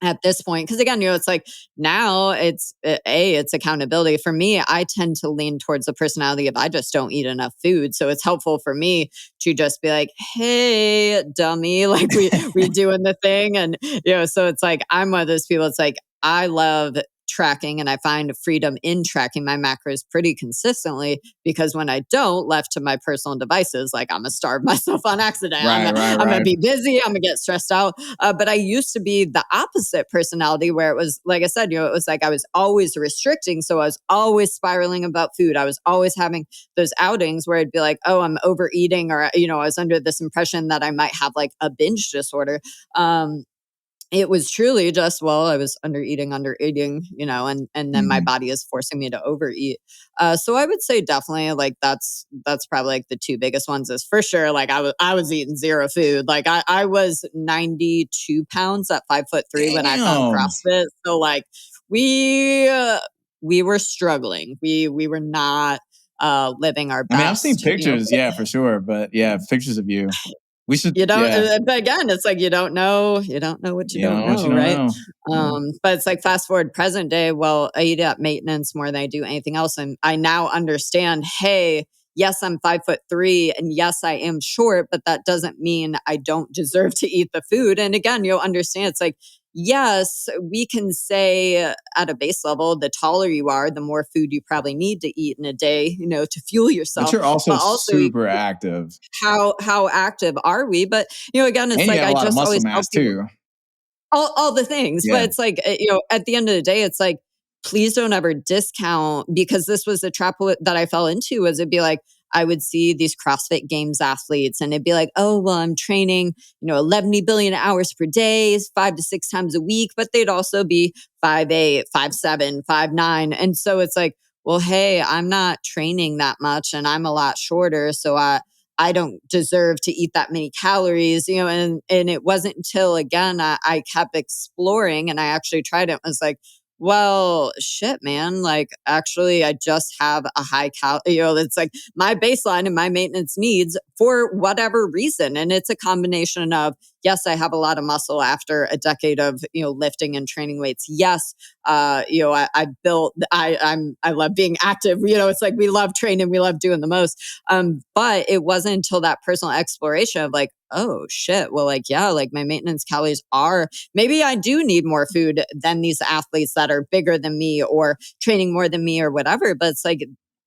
Speaker 1: At this point, because again, it's like now it's accountability. For me, I tend to lean towards the personality of I just don't eat enough food. So it's helpful for me to just be like, hey, dummy, like we doing the thing. And, so it's like, I'm one of those people, it's like, I love tracking and I find freedom in tracking my macros pretty consistently, because when I don't, left to my personal devices, like I'm gonna starve myself on accident. I'm gonna be busy. I'm gonna get stressed out. But I used to be the opposite personality, where it was, like I said, it was like I was always restricting. So I was always spiraling about food. I was always having those outings where I'd be like, oh, I'm overeating, or, I was under this impression that I might have like a binge disorder. It was truly just, I was under eating, and then my body is forcing me to overeat. So I would say definitely like that's probably like the two biggest ones. Is for sure like I was eating zero food. Like I was 92 pounds at 5'3" when I found CrossFit. So like we were struggling. We were not living our best.
Speaker 2: I mean, I've seen pictures, for sure, but pictures of you. We should,
Speaker 1: but again, it's like, you don't know what you don't know, right? But it's like fast forward present day. Well, I eat at maintenance more than I do anything else. And I now understand, hey, yes, I'm 5'3" and yes, I am short, but that doesn't mean I don't deserve to eat the food. And again, you'll understand it's like, yes, we can say at a base level, the taller you are, the more food you probably need to eat in a day, to fuel yourself.
Speaker 2: But you're also super active.
Speaker 1: How active are we? But, again, it's
Speaker 2: and
Speaker 1: like,
Speaker 2: you have
Speaker 1: I
Speaker 2: a lot of
Speaker 1: just
Speaker 2: muscle
Speaker 1: always tell
Speaker 2: mass
Speaker 1: people,
Speaker 2: too.
Speaker 1: all the things,
Speaker 2: Yeah.
Speaker 1: but it's like, at the end of the day, it's like, please don't ever discount, because this was the trap that I fell into, was it'd be like, I would see these CrossFit Games athletes and it'd be like, oh, well, I'm training, 11 billion hours per day, 5 to 6 times a week, but they'd also be 5'8", 5'7", 5'9". And so it's like, well, hey, I'm not training that much and I'm a lot shorter. So I don't deserve to eat that many calories, and it wasn't until, again, I kept exploring and I actually tried it. I was like, well, shit, man. Like, actually, I just have a high it's like my baseline and my maintenance needs for whatever reason. And it's a combination of, yes, I have a lot of muscle after a decade of, lifting and training weights. Yes. I love being active. It's like, we love training. We love doing the most. But it wasn't until that personal exploration of like, oh shit, well, like, yeah, like my maintenance calories are, maybe I do need more food than these athletes that are bigger than me or training more than me or whatever. But it's like,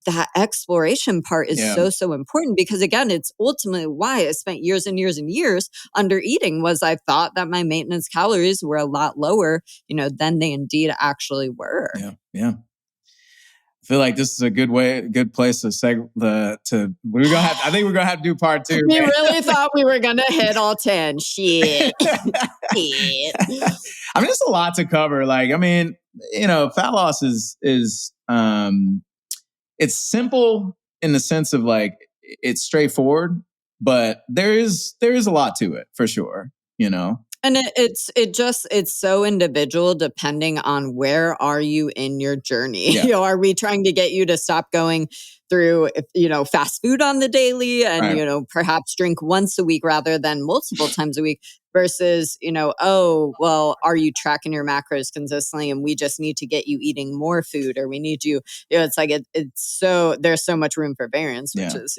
Speaker 1: that exploration part is so important, because again, it's ultimately why I spent years and years and years under eating, was I thought that my maintenance calories were a lot lower, than they indeed actually were.
Speaker 2: Yeah. I feel like this is a good place to I think we're gonna have to do part 2.
Speaker 1: We really thought we were gonna hit all 10. Shit.
Speaker 2: I mean, there's a lot to cover. Like, I mean, fat loss is it's simple in the sense of like, it's straightforward, but there is a lot to it for sure,
Speaker 1: And it's so individual depending on where are you in your journey.
Speaker 2: Yeah.
Speaker 1: Are we trying to get you to stop going through, fast food on the daily and,
Speaker 2: Right.
Speaker 1: Perhaps drink once a week rather than multiple times a week, versus, oh, well, are you tracking your macros consistently and we just need to get you eating more food, or we need you, it's like, there's so much room for variance, which is,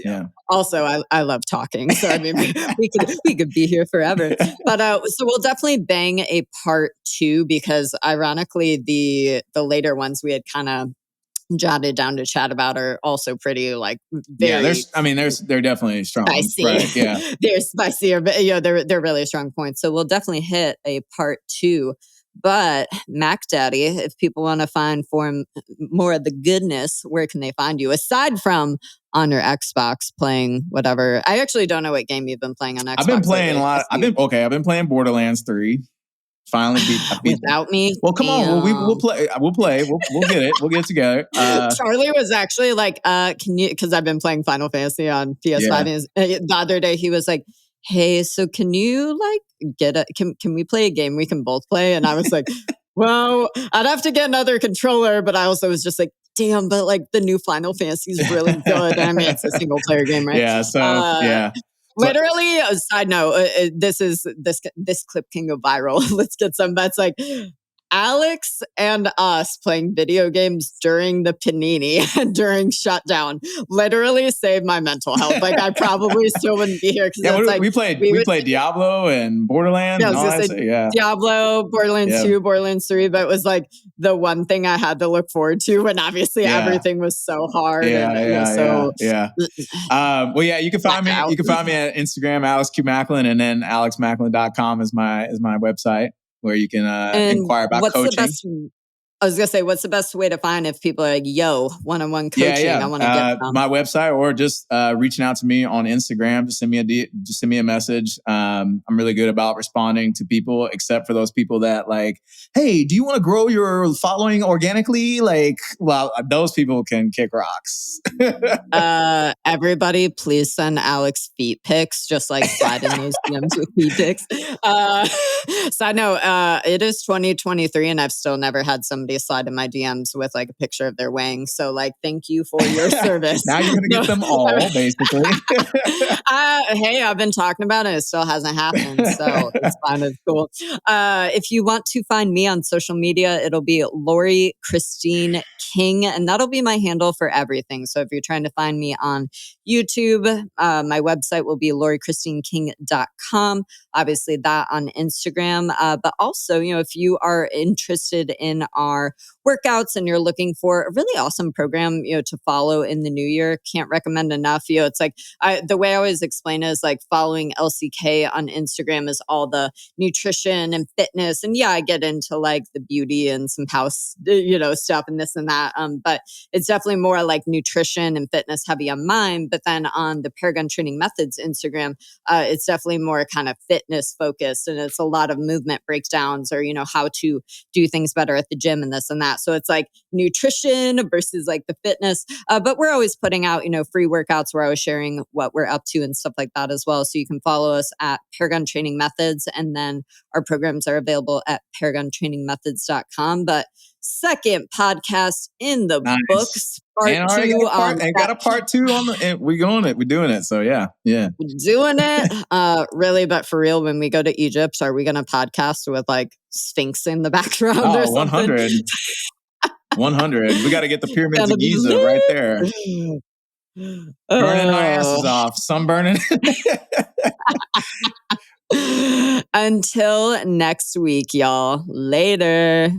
Speaker 1: also, I love talking. So, I mean, we could be here forever. But so we'll definitely bang a part 2, because ironically, the later ones we had kind of jotted down to chat about are also pretty, like, very
Speaker 2: they're definitely strong.
Speaker 1: Spicy.
Speaker 2: Right, yeah.
Speaker 1: They're spicy, but they're really strong points. So we'll definitely hit a part 2. But Mac Daddy, if people want to find more of the goodness, where can they find you aside from on your Xbox playing whatever? I actually don't know what game you've been playing on Xbox.
Speaker 2: I've been playing a lot. I've been playing Borderlands 3. Finally beat
Speaker 1: without me.
Speaker 2: Well, come on. Well, we'll play. We'll get it. We'll get it together.
Speaker 1: Charlie was actually like, can you, because I've been playing Final Fantasy on PS5. And the other day he was like, hey, so can you like can we play a game we can both play? And I was like, well, I'd have to get another controller, but I also was just like, damn, but like the new Final Fantasy is really good. I mean, it's a single player game, right?
Speaker 2: Yeah. So yeah.
Speaker 1: Literally, a side note, this clip can go viral. Let's get some. That's like Alex and us playing video games during the panini and during shutdown literally saved my mental health. Like, I probably still wouldn't be here.
Speaker 2: We played Diablo and Borderlands.
Speaker 1: Diablo, Borderlands 2, Borderlands 3, but it was like the one thing I had to look forward to when obviously everything was so hard.
Speaker 2: Well, yeah, you can find me. You can find me at Instagram, Maclin, and then alexmaclin.com is my website, where you can inquire about coaching.
Speaker 1: I was going to say, what's the best way to find if people are like, yo, one-on-one coaching? I want to get some.
Speaker 2: My website, or just reaching out to me on Instagram. Just send me a message. I'm really good about responding to people, except for those people that like, hey, do you want to grow your following organically? Like, well, those people can kick rocks.
Speaker 1: Everybody, please send Alex feet pics, just like slide in those DMs with feet pics. Side note, it is 2023 and I've still never had somebody somebody slide in my DMs with like a picture of their wang. So like, thank you for your service.
Speaker 2: Now you're going to get them all, basically.
Speaker 1: Hey, I've been talking about it. It still hasn't happened. So it's fine. It's cool. If you want to find me on social media, it'll be Laurie Christine King, and that'll be my handle for everything. So if you're trying to find me on YouTube, my website will be lauriechristineking.com. Obviously that on Instagram. But also, if you are interested in our workouts and you're looking for a really awesome program, to follow in the new year, can't recommend enough. It's like, the way I always explain it is like following LCK on Instagram is all the nutrition and fitness. And yeah, I get into like the beauty and some house, stuff and this and that. But it's definitely more like nutrition and fitness heavy on mine. But then on the Paragon Training Methods Instagram, it's definitely more kind of fitness focused. And it's a lot of movement breakdowns or, how to do things better at the gym and this and that. So it's like nutrition versus like the fitness. But we're always putting out, free workouts where I was sharing what we're up to and stuff like that as well. So you can follow us at Paragon Training Methods. And then our programs are available at paragontrainingmethods.com. But second podcast in the books. Part
Speaker 2: and
Speaker 1: two.
Speaker 2: Got a part two on the. We're doing it. So yeah.
Speaker 1: Doing it. Really, but for real, when we go to Egypt, are we going to podcast with like Sphinx in the background or something?
Speaker 2: 100. 100. We got to get the pyramids of Giza right there. Burning our asses off. Sunburning.
Speaker 1: Until next week, y'all. Later.